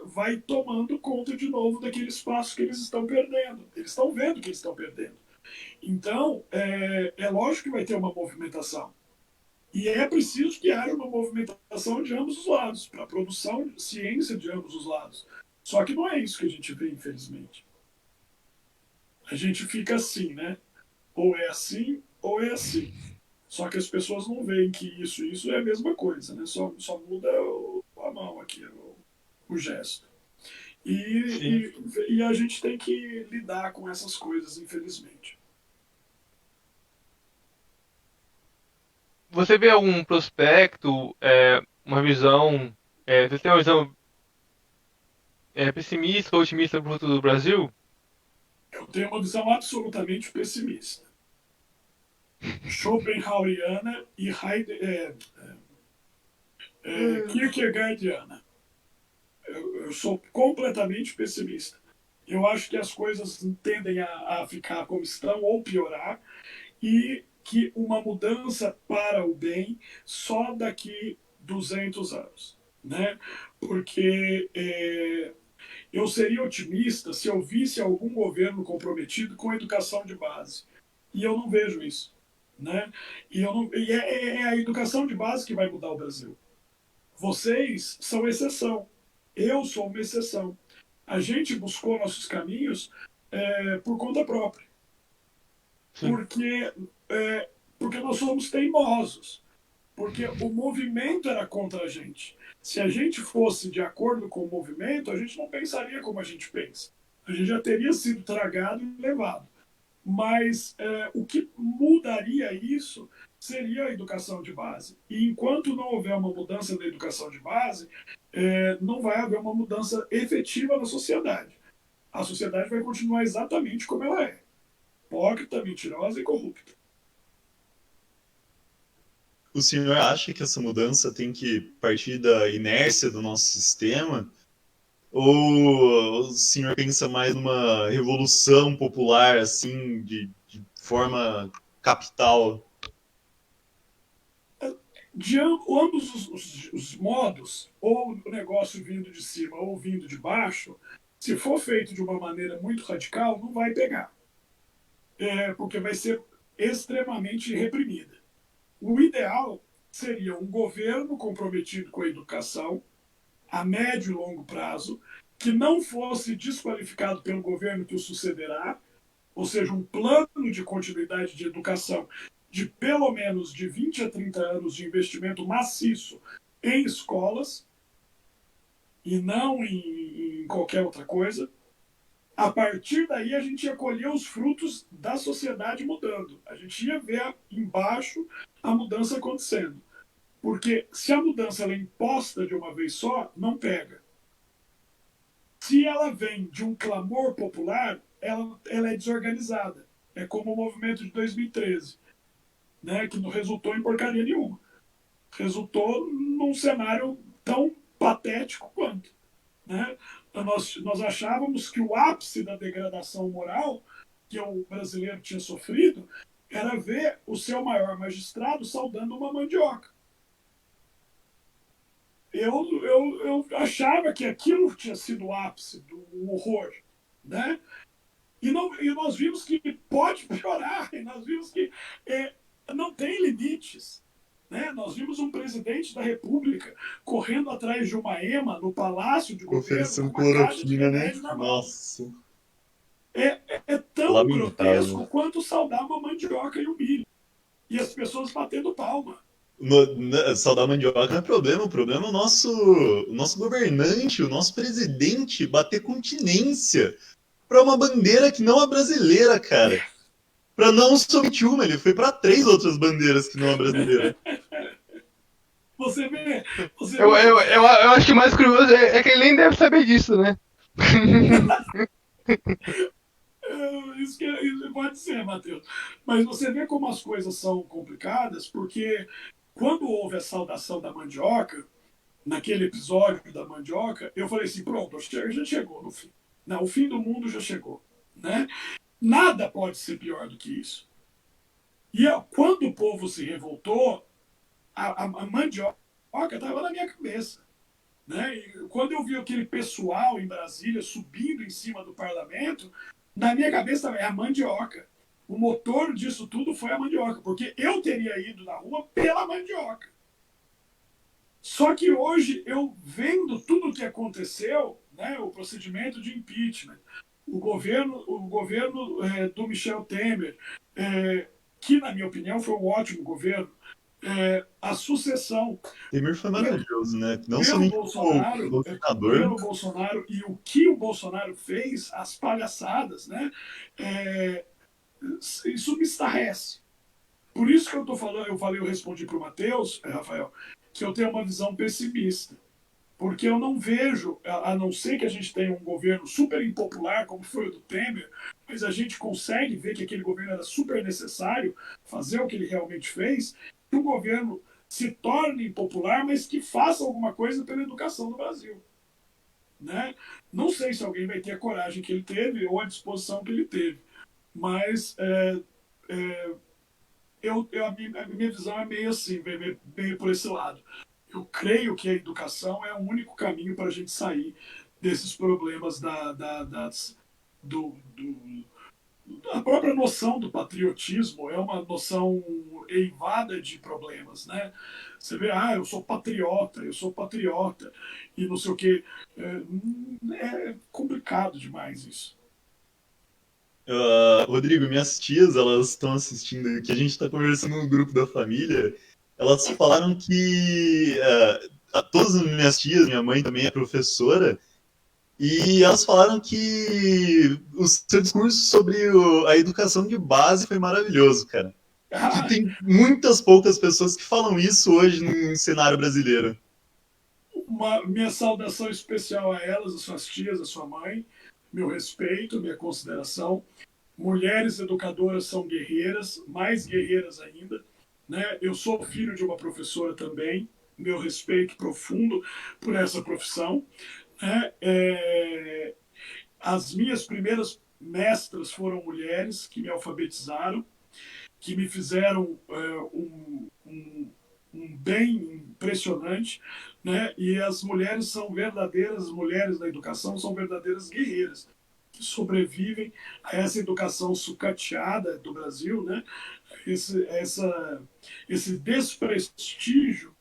vai tomando conta de novo daquele espaço que eles estão perdendo. Eles estão vendo que eles estão perdendo. Então, é lógico que vai ter uma movimentação. E é preciso que haja uma movimentação de ambos os lados, para a produção de ciência de ambos os lados. Só que não é isso que a gente vê, infelizmente. A gente fica assim, né? Ou é assim, ou é assim. Só que as pessoas não veem que isso é a mesma coisa, né? Só muda a mão aqui, o gesto. Sim. E a gente tem que lidar com essas coisas, infelizmente. Você vê algum prospecto, uma visão, você tem uma visão pessimista ou otimista para o futuro do Brasil? Eu tenho uma visão absolutamente pessimista. Schopenhaueriana e Kierkegaardiana. Eu sou completamente pessimista. Eu acho que as coisas tendem a ficar como estão ou piorar e que uma mudança para o bem só daqui 200 anos, né? Porque eu seria otimista se eu visse algum governo comprometido com a educação de base. E eu não vejo isso, né? E é a educação de base que vai mudar o Brasil. Vocês são exceção. Eu sou uma exceção. A gente buscou nossos caminhos por conta própria, Sim. porque, porque nós somos teimosos, porque o movimento era contra a gente. Se a gente fosse de acordo com o movimento, a gente não pensaria como a gente pensa. A gente já teria sido tragado e levado. Mas o que mudaria isso seria a educação de base. E enquanto não houver uma mudança na educação de base, não vai haver uma mudança efetiva na sociedade. A sociedade vai continuar exatamente como ela é: hipócrita, mentirosa e corrupta. O senhor acha que essa mudança tem que partir da inércia do nosso sistema? Ou o senhor pensa mais numa revolução popular, assim, de forma capital? De ambos os modos, ou o negócio vindo de cima ou vindo de baixo, se for feito de uma maneira muito radical, não vai pegar. Porque vai ser extremamente reprimida. O ideal seria um governo comprometido com a educação a médio e longo prazo, que não fosse desqualificado pelo governo que o sucederá, ou seja, um plano de continuidade de educação de pelo menos de 20 a 30 anos de investimento maciço em escolas e não em qualquer outra coisa. A partir daí, a gente ia colher os frutos da sociedade mudando. A gente ia ver embaixo a mudança acontecendo. Porque se a mudança ela é imposta de uma vez só, não pega. Se ela vem de um clamor popular, ela é desorganizada. É como o movimento de 2013, né, que não resultou em porcaria nenhuma. Resultou num cenário tão patético quanto. Né? Nós achávamos que o ápice da degradação moral que o brasileiro tinha sofrido era ver o seu maior magistrado saudando uma mandioca. Eu achava que aquilo tinha sido o ápice do horror. Né? E nós vimos que pode piorar, e nós vimos que não tem limites. Né? Nós vimos um presidente da República correndo atrás de uma ema no palácio de governo com Oferecendo uma caixa de cloroquina, né? remédio na mão. Nossa, É tão lamentável. grotesco quanto saudar uma mandioca e o milho. E as pessoas batendo palma. Saudar mandioca não é problema, o problema é o nosso governante, o nosso presidente bater continência para uma bandeira que não é brasileira, cara. Para não somente uma, ele foi para 3 outras bandeiras que não é brasileira. Você vê, você Eu, vê eu, como eu, eu acho que o mais curioso é que ele nem deve saber disso, né? isso que isso pode ser, Matheus. Mas você vê como as coisas são complicadas, porque quando houve a saudação da mandioca, naquele episódio da mandioca, eu falei assim, pronto, já chegou no fim. Não, o fim do mundo já chegou. Né? Nada pode ser pior do que isso. E quando o povo se revoltou, a mandioca estava na minha cabeça. Né? E quando eu vi aquele pessoal em Brasília subindo em cima do parlamento, na minha cabeça é a mandioca. O motor disso tudo foi a mandioca, porque eu teria ido na rua pela mandioca. Só que hoje, eu vendo tudo o que aconteceu, né, o procedimento de impeachment, o governo do Michel Temer, que, na minha opinião, foi um ótimo governo, a sucessão Temer foi maravilhoso, né? Não pelo somente como Bolsonaro, doutrinador. e o que o Bolsonaro fez, as palhaçadas, né? Isso me estarrece. Por isso que eu tô falando, eu respondi para o Matheus, Rafael, que eu tenho uma visão pessimista. Porque eu não vejo, a não ser que a gente tenha um governo super impopular, como foi o do Temer, mas a gente consegue ver que aquele governo era super necessário fazer o que ele realmente fez, que o governo se torne impopular, mas que faça alguma coisa pela educação do Brasil. Né? Não sei se alguém vai ter a coragem que ele teve ou a disposição que ele teve, mas a minha visão é meio assim, meio por esse lado. Eu creio que a educação é o único caminho para a gente sair desses problemas da própria noção do patriotismo. É uma noção eivada de problemas, né? Você vê, eu sou patriota, e não sei o quê. É complicado demais isso. Rodrigo, minhas tias, elas estão assistindo aqui, a gente está conversando no grupo da família, elas falaram que todas as minhas tias, minha mãe também é professora, e elas falaram que o seu discurso sobre a educação de base foi maravilhoso, cara. Que tem muitas poucas pessoas que falam isso hoje no cenário brasileiro. Minha saudação especial a elas, a suas tias, a sua mãe, meu respeito, minha consideração. Mulheres educadoras são guerreiras, mais guerreiras ainda. Né? Eu sou filho de uma professora também, meu respeito profundo por essa profissão. Né? As minhas primeiras mestras foram mulheres que me alfabetizaram, que me fizeram um bem impressionante, né? E as mulheres são verdadeiras, as mulheres da educação são verdadeiras guerreiras, que sobrevivem a essa educação sucateada do Brasil, né? Esse desprestígio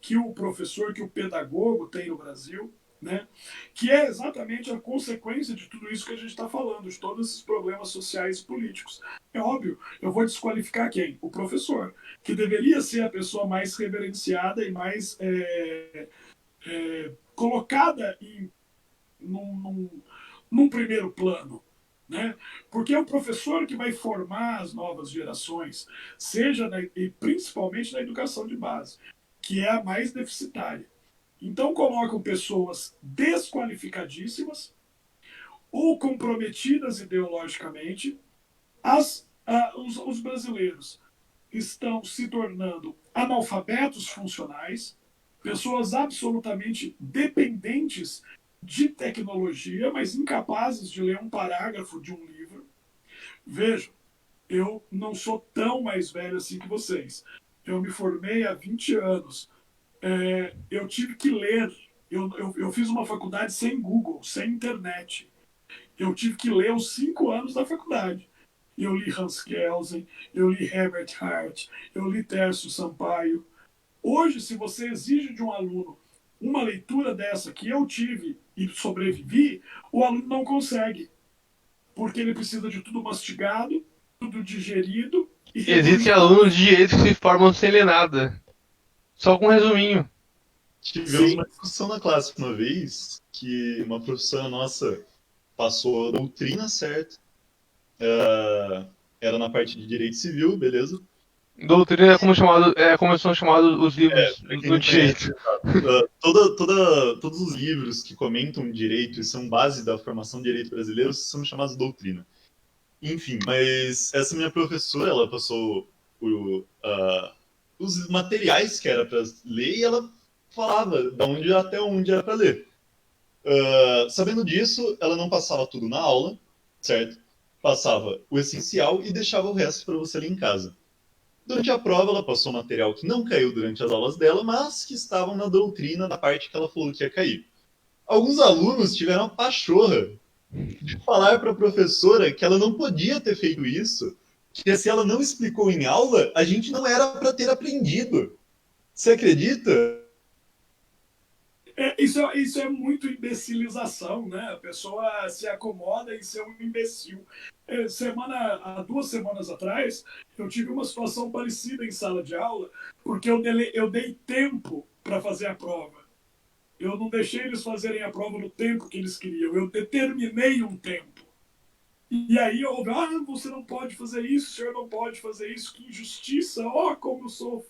que o professor, que o pedagogo tem no Brasil, né? Que é exatamente a consequência de tudo isso que a gente está falando, de todos esses problemas sociais e políticos. É óbvio, eu vou desqualificar quem? O professor, que deveria ser a pessoa mais reverenciada e mais colocada num primeiro plano. Né? Porque é o professor que vai formar as novas gerações, e principalmente na educação de base, que é a mais deficitária. Então colocam pessoas desqualificadíssimas ou comprometidas ideologicamente. Os brasileiros estão se tornando analfabetos funcionais, pessoas absolutamente dependentes de tecnologia, mas incapazes de ler um parágrafo de um livro. Vejam, eu não sou tão mais velho assim que vocês. Eu me formei há 20 anos. Eu tive que ler. Eu fiz uma faculdade sem Google, sem internet. Eu tive que ler os 5 anos da faculdade. Eu li Hans Kelsen, eu li Herbert Hart, eu li Tércio Sampaio. Hoje, se você exige de um aluno uma leitura dessa que eu tive e sobrevivi, o aluno não consegue, porque ele precisa de tudo mastigado, tudo digerido e Existem regurgitado. alunos de direito que se formam sem ler nada. Só com um resuminho. Tivemos Sim, uma discussão na classe uma vez que uma professora nossa passou a doutrina certa, era na parte de direito civil, beleza? Doutrina é como são chamados os livros Pra quem do não conhece, direito. todos os livros que comentam direito e são base da formação de direito brasileiro são chamados doutrina. Enfim, mas essa minha professora, ela passou os materiais que era para ler e ela falava de onde até onde era para ler. Sabendo disso, ela não passava tudo na aula, certo? Passava o essencial e deixava o resto para você ler em casa. Durante a prova, ela passou material que não caiu durante as aulas dela, mas que estavam na doutrina, na parte que ela falou que ia cair. Alguns alunos tiveram a pachorra de falar para a professora que ela não podia ter feito isso, que se ela não explicou em aula, a gente não era para ter aprendido. Você acredita? isso é muito imbecilização, né? A pessoa se acomoda em ser um imbecil. Há 2 semanas atrás, eu tive uma situação parecida em sala de aula, porque eu dei tempo para fazer a prova. Eu não deixei eles fazerem a prova no tempo que eles queriam. Eu determinei um tempo. E aí houve, você não pode fazer isso, o senhor não pode fazer isso, que injustiça, como eu sou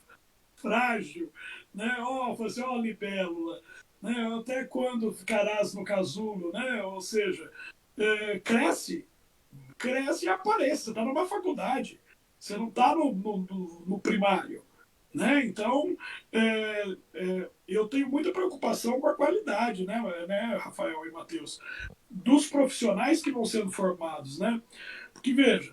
frágil, né? Você, libélula, né? Até quando ficarás no casulo, né? Ou seja, cresce e aparece, você está numa faculdade, você não está no primário. Né? Então, eu tenho muita preocupação com a qualidade, né, Rafael e Matheus, dos profissionais que vão sendo formados. Né? Porque, veja,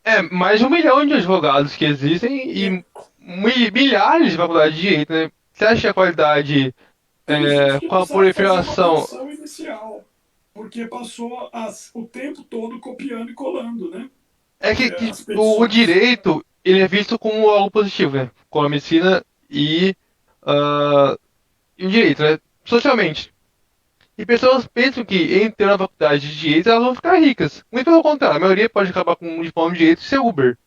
É, mais de 1 milhão de advogados que existem é, e milhares de faculdades de direito, né? Você acha que a qualidade, tem gente que com não a sabe fazer uma proliferação, petição inicial, porque passou o tempo todo copiando e colando, né? é que As o petições. direito, ele é visto como algo positivo, né? Como a medicina ah, e o direito, né? Socialmente. E pessoas pensam que em ter uma faculdade de direito elas vão ficar ricas. Muito pelo contrário, a maioria pode acabar com um diploma de direito e ser Uber.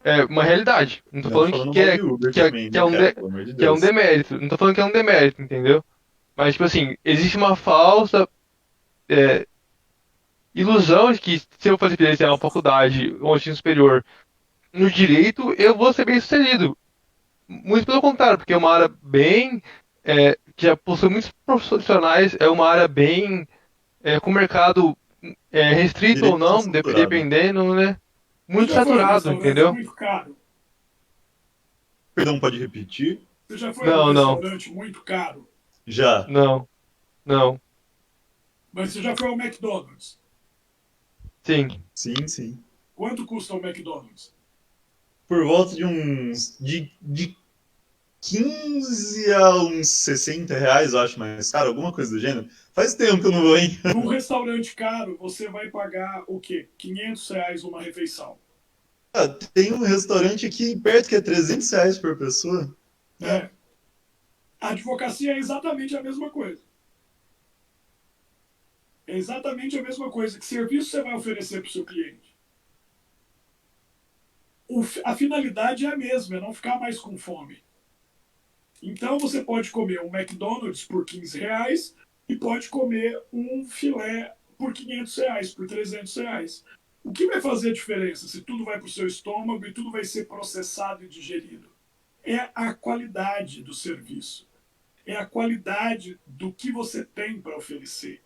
É uma realidade. Não tô Não falando falando mal de Uber também, que né, é um cara? Pelo amor de que é um Deus. demérito. Não tô falando que é um demérito, entendeu? Mas, tipo assim, existe uma falsa é, ilusão de que se eu fazer direito em uma faculdade ou ensino superior no direito, eu vou ser bem sucedido. Muito pelo contrário, porque é uma área bem. Que já possui muitos profissionais, é uma área bem. Com o mercado restrito ou Direito tá não, saturado. dependendo, né? Você Muito já foi a um saturado, restaurante entendeu? muito caro? Perdão, pode repetir? Você já foi a um Não, não, restaurante muito caro? Já. não, não. Mas você já foi ao McDonald's? Sim. Sim, sim. Quanto custa o McDonald's? Por volta de uns. De 15 a uns R$ 60, eu acho mais caro, alguma coisa do gênero. Faz tempo que eu não vou, hein? Num restaurante caro, você vai pagar o quê? R$ 500 uma refeição. Ah, tem um restaurante aqui perto que é R$ 300 por pessoa. É. A advocacia é exatamente a mesma coisa. É exatamente a mesma coisa. Que serviço você vai oferecer para o seu cliente? A finalidade é a mesma, é não ficar mais com fome. Então você pode comer um McDonald's por R$ 15 e pode comer um filé por R$ 500, por R$ 300. O que vai fazer a diferença se tudo vai para o seu estômago e tudo vai ser processado e digerido? É a qualidade do serviço. É a qualidade do que você tem para oferecer.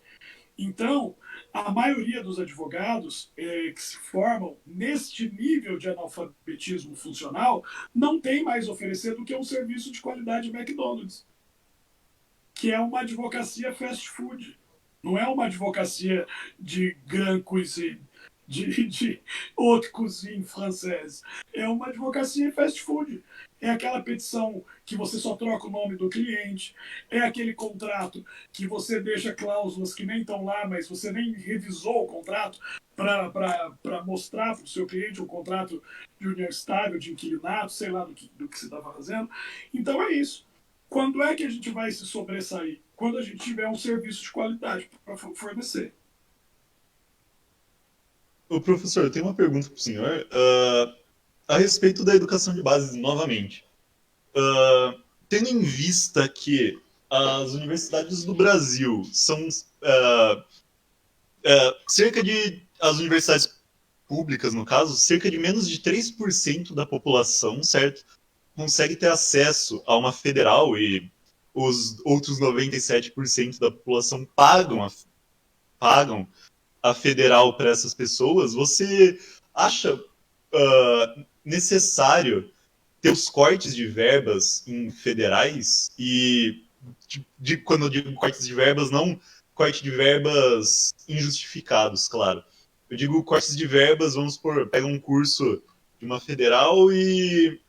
Então, a maioria dos advogados que se formam neste nível de analfabetismo funcional não tem mais a oferecer do que um serviço de qualidade McDonald's, que é uma advocacia fast food. Não é uma advocacia de grand cuisine, de haute cuisine française. É uma advocacia fast food. É aquela petição que você só troca o nome do cliente, é aquele contrato que você deixa cláusulas que nem estão lá, mas você nem revisou o contrato. para mostrar para o seu cliente um contrato de união estável, de inquilinato, sei lá do que você estava fazendo. Então é isso. Quando é que a gente vai se sobressair? Quando a gente tiver um serviço de qualidade para fornecer. Ô, professor, eu tenho uma pergunta para o senhor a respeito da educação de base novamente. Tendo em vista que as universidades do Brasil são cerca de. As universidades públicas, no caso, cerca de menos de 3% da população, certo? Consegue ter acesso a uma federal e os outros 97% da população pagam a federal para essas pessoas. Você acha necessário ter os cortes de verbas em federais e quando eu digo cortes de verbas, não corte de verbas injustificados, claro. Eu digo cortes de verbas, vamos supor, pega um curso de uma federal e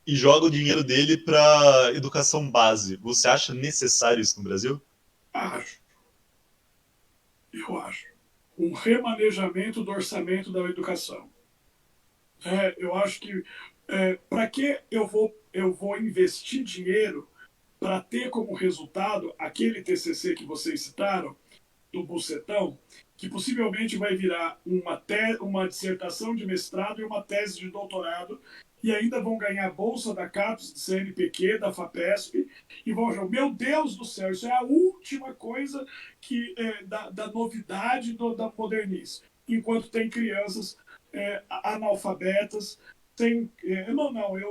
joga o dinheiro dele para educação base. Você acha necessário isso no Brasil? Acho. Eu acho. Um remanejamento do orçamento da educação. Eu acho que para que eu vou investir dinheiro para ter como resultado aquele TCC que vocês citaram, do Bucetão, que possivelmente vai virar uma dissertação de mestrado e uma tese de doutorado, e ainda vão ganhar bolsa da CAPES, do CNPq, da FAPESP, e vão achar, meu Deus do céu, isso é a última coisa da novidade da modernice. Enquanto tem crianças analfabetas,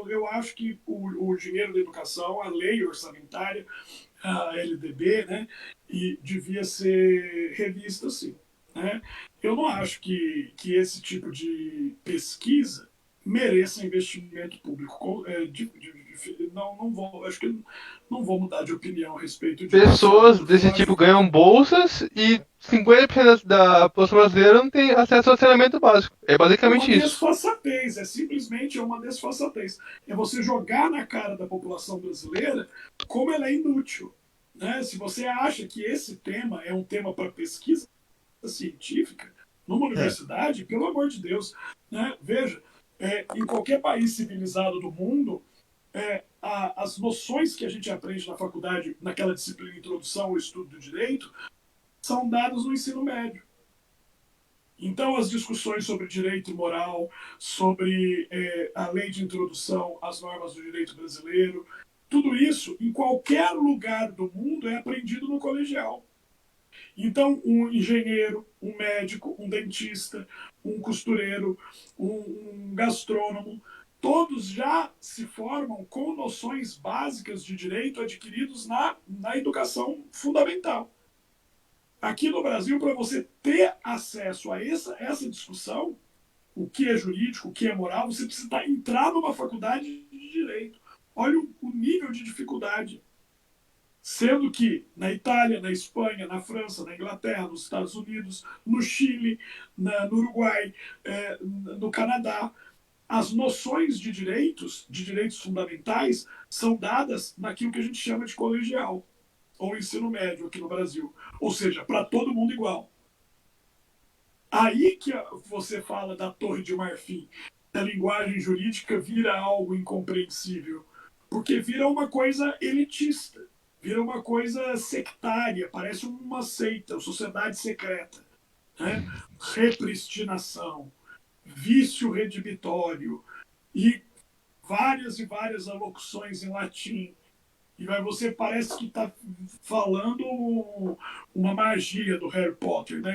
eu acho que o dinheiro da educação, a lei orçamentária, a LDB, né, e devia ser revista assim. Né? Eu não acho que esse tipo de pesquisa mereça investimento público. Não vou, acho que não vou mudar de opinião a respeito disso. Pessoas desse tipo ganham bolsas e 50% da população brasileira não tem acesso ao saneamento básico. É basicamente uma isso. desfaçatez, simplesmente uma desfaçatez. É você jogar na cara da população brasileira como ela é inútil. Né? Se você acha que esse tema é um tema para pesquisa científica numa universidade, pelo amor de Deus, né? Veja, em qualquer país civilizado do mundo, as noções que a gente aprende na faculdade, naquela disciplina Introdução ao Estudo do Direito, são dadas no ensino médio. Então, as discussões sobre direito moral, sobre a lei de introdução às normas do direito brasileiro, tudo isso, em qualquer lugar do mundo, é aprendido no colegial. Então, um engenheiro, um médico, um dentista, um costureiro, um gastrônomo, todos já se formam com noções básicas de direito adquiridos na educação fundamental. Aqui no Brasil, para você ter acesso a essa discussão, o que é jurídico, o que é moral, você precisa entrar numa faculdade de direito. Olha o nível de dificuldade. Sendo que na Itália, na Espanha, na França, na Inglaterra, nos Estados Unidos, no Chile, no Uruguai, no Canadá, as noções de direitos fundamentais, são dadas naquilo que a gente chama de colegial, ou ensino médio aqui no Brasil. Ou seja, para todo mundo igual. Aí que você fala da Torre de Marfim, a linguagem jurídica vira algo incompreensível, porque vira uma coisa elitista. Vira uma coisa sectária, parece uma seita, uma sociedade secreta. Né? Repristinação, vício redibitório e várias alocuções em latim. E aí você parece que está falando uma magia do Harry Potter, né?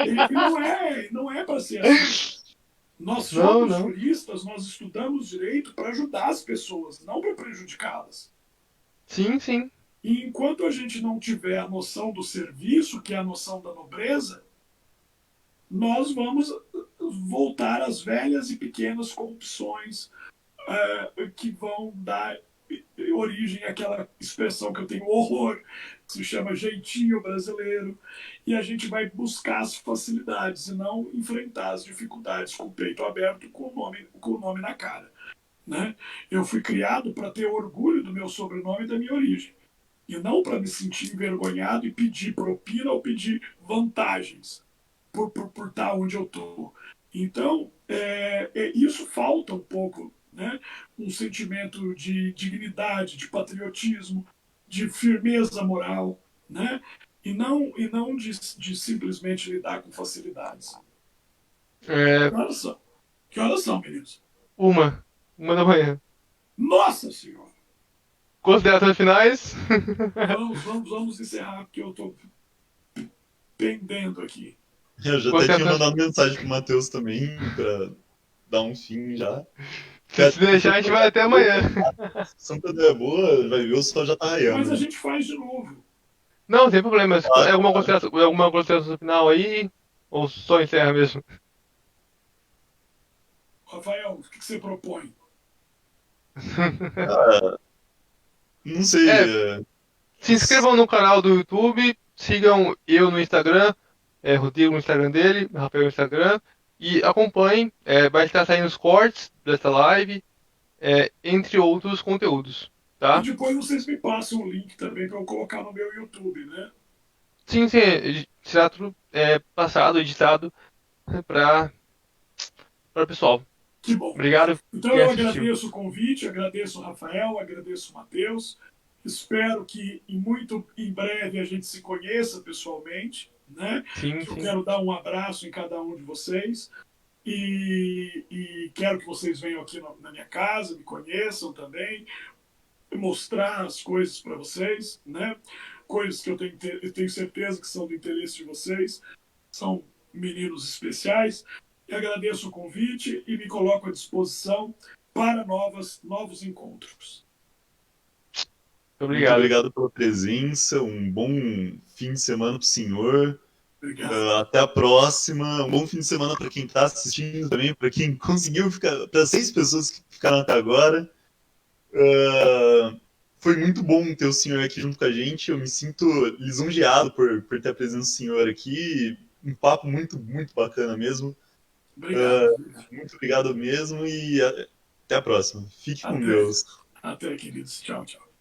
E não é para ser assim. Nós somos juristas, nós estudamos direito para ajudar as pessoas, não para prejudicá-las. Sim, sim. E enquanto a gente não tiver a noção do serviço, que é a noção da nobreza, nós vamos voltar às velhas e pequenas corrupções que vão dar origem àquela expressão que eu tenho horror, que se chama jeitinho brasileiro, e a gente vai buscar as facilidades e não enfrentar as dificuldades com o peito aberto, com o nome na cara. Né? Eu fui criado para ter orgulho do meu sobrenome e da minha origem. E não para me sentir envergonhado e pedir propina ou pedir vantagens. por estar onde eu estou. Então, isso falta um pouco, né? Um sentimento de dignidade, de patriotismo, de firmeza moral, né? E não de simplesmente lidar com facilidades. É, Que horas são, meninos? uma da manhã. Nossa Senhora! Considerações finais? Vamos encerrar, porque eu estou pendendo aqui. Eu já até tinha mandado mensagem pro Matheus também, pra dar um fim já. Se deixar, a gente vai até amanhã. Se São Pedro é boa, vai ver, o sol já tá raiando. Mas a Né? gente faz de novo. Não, sem problema. Claro, É alguma consideração final aí? Ou só encerra mesmo? Rafael, o que você propõe? Cara, não sei. Se inscrevam no canal do YouTube, sigam eu no Instagram, Rodrigo no Instagram dele, Rafael no Instagram, e acompanhem, vai estar saindo os cortes dessa live, entre outros conteúdos, E tá? depois vocês me passam o link também para eu colocar no meu YouTube, né? Sim, será tudo passado, editado para o pessoal. Que bom. Obrigado Então quem eu assistiu. agradeço o convite, agradeço o Rafael, agradeço o Matheus. Espero que muito em breve a gente se conheça pessoalmente, né? Sim, Eu sim. quero dar um abraço em cada um de vocês e quero que vocês venham aqui na minha casa, me conheçam também, mostrar as coisas para vocês, né? Coisas que eu tenho certeza que são do interesse de vocês, são meninos especiais. E agradeço o convite e me coloco à disposição para novos encontros. Muito obrigado pela presença, um bom fim de semana pro senhor. Até a próxima. Um bom fim de semana para quem está assistindo também, para quem conseguiu ficar, para 6 pessoas que ficaram até agora. Foi muito bom ter o senhor aqui junto com a gente. Eu me sinto lisonjeado por ter a presença do senhor aqui. Um papo muito, muito bacana mesmo. Obrigado. Muito obrigado mesmo e até a próxima. Fique com Deus. Até, queridos. Tchau, tchau.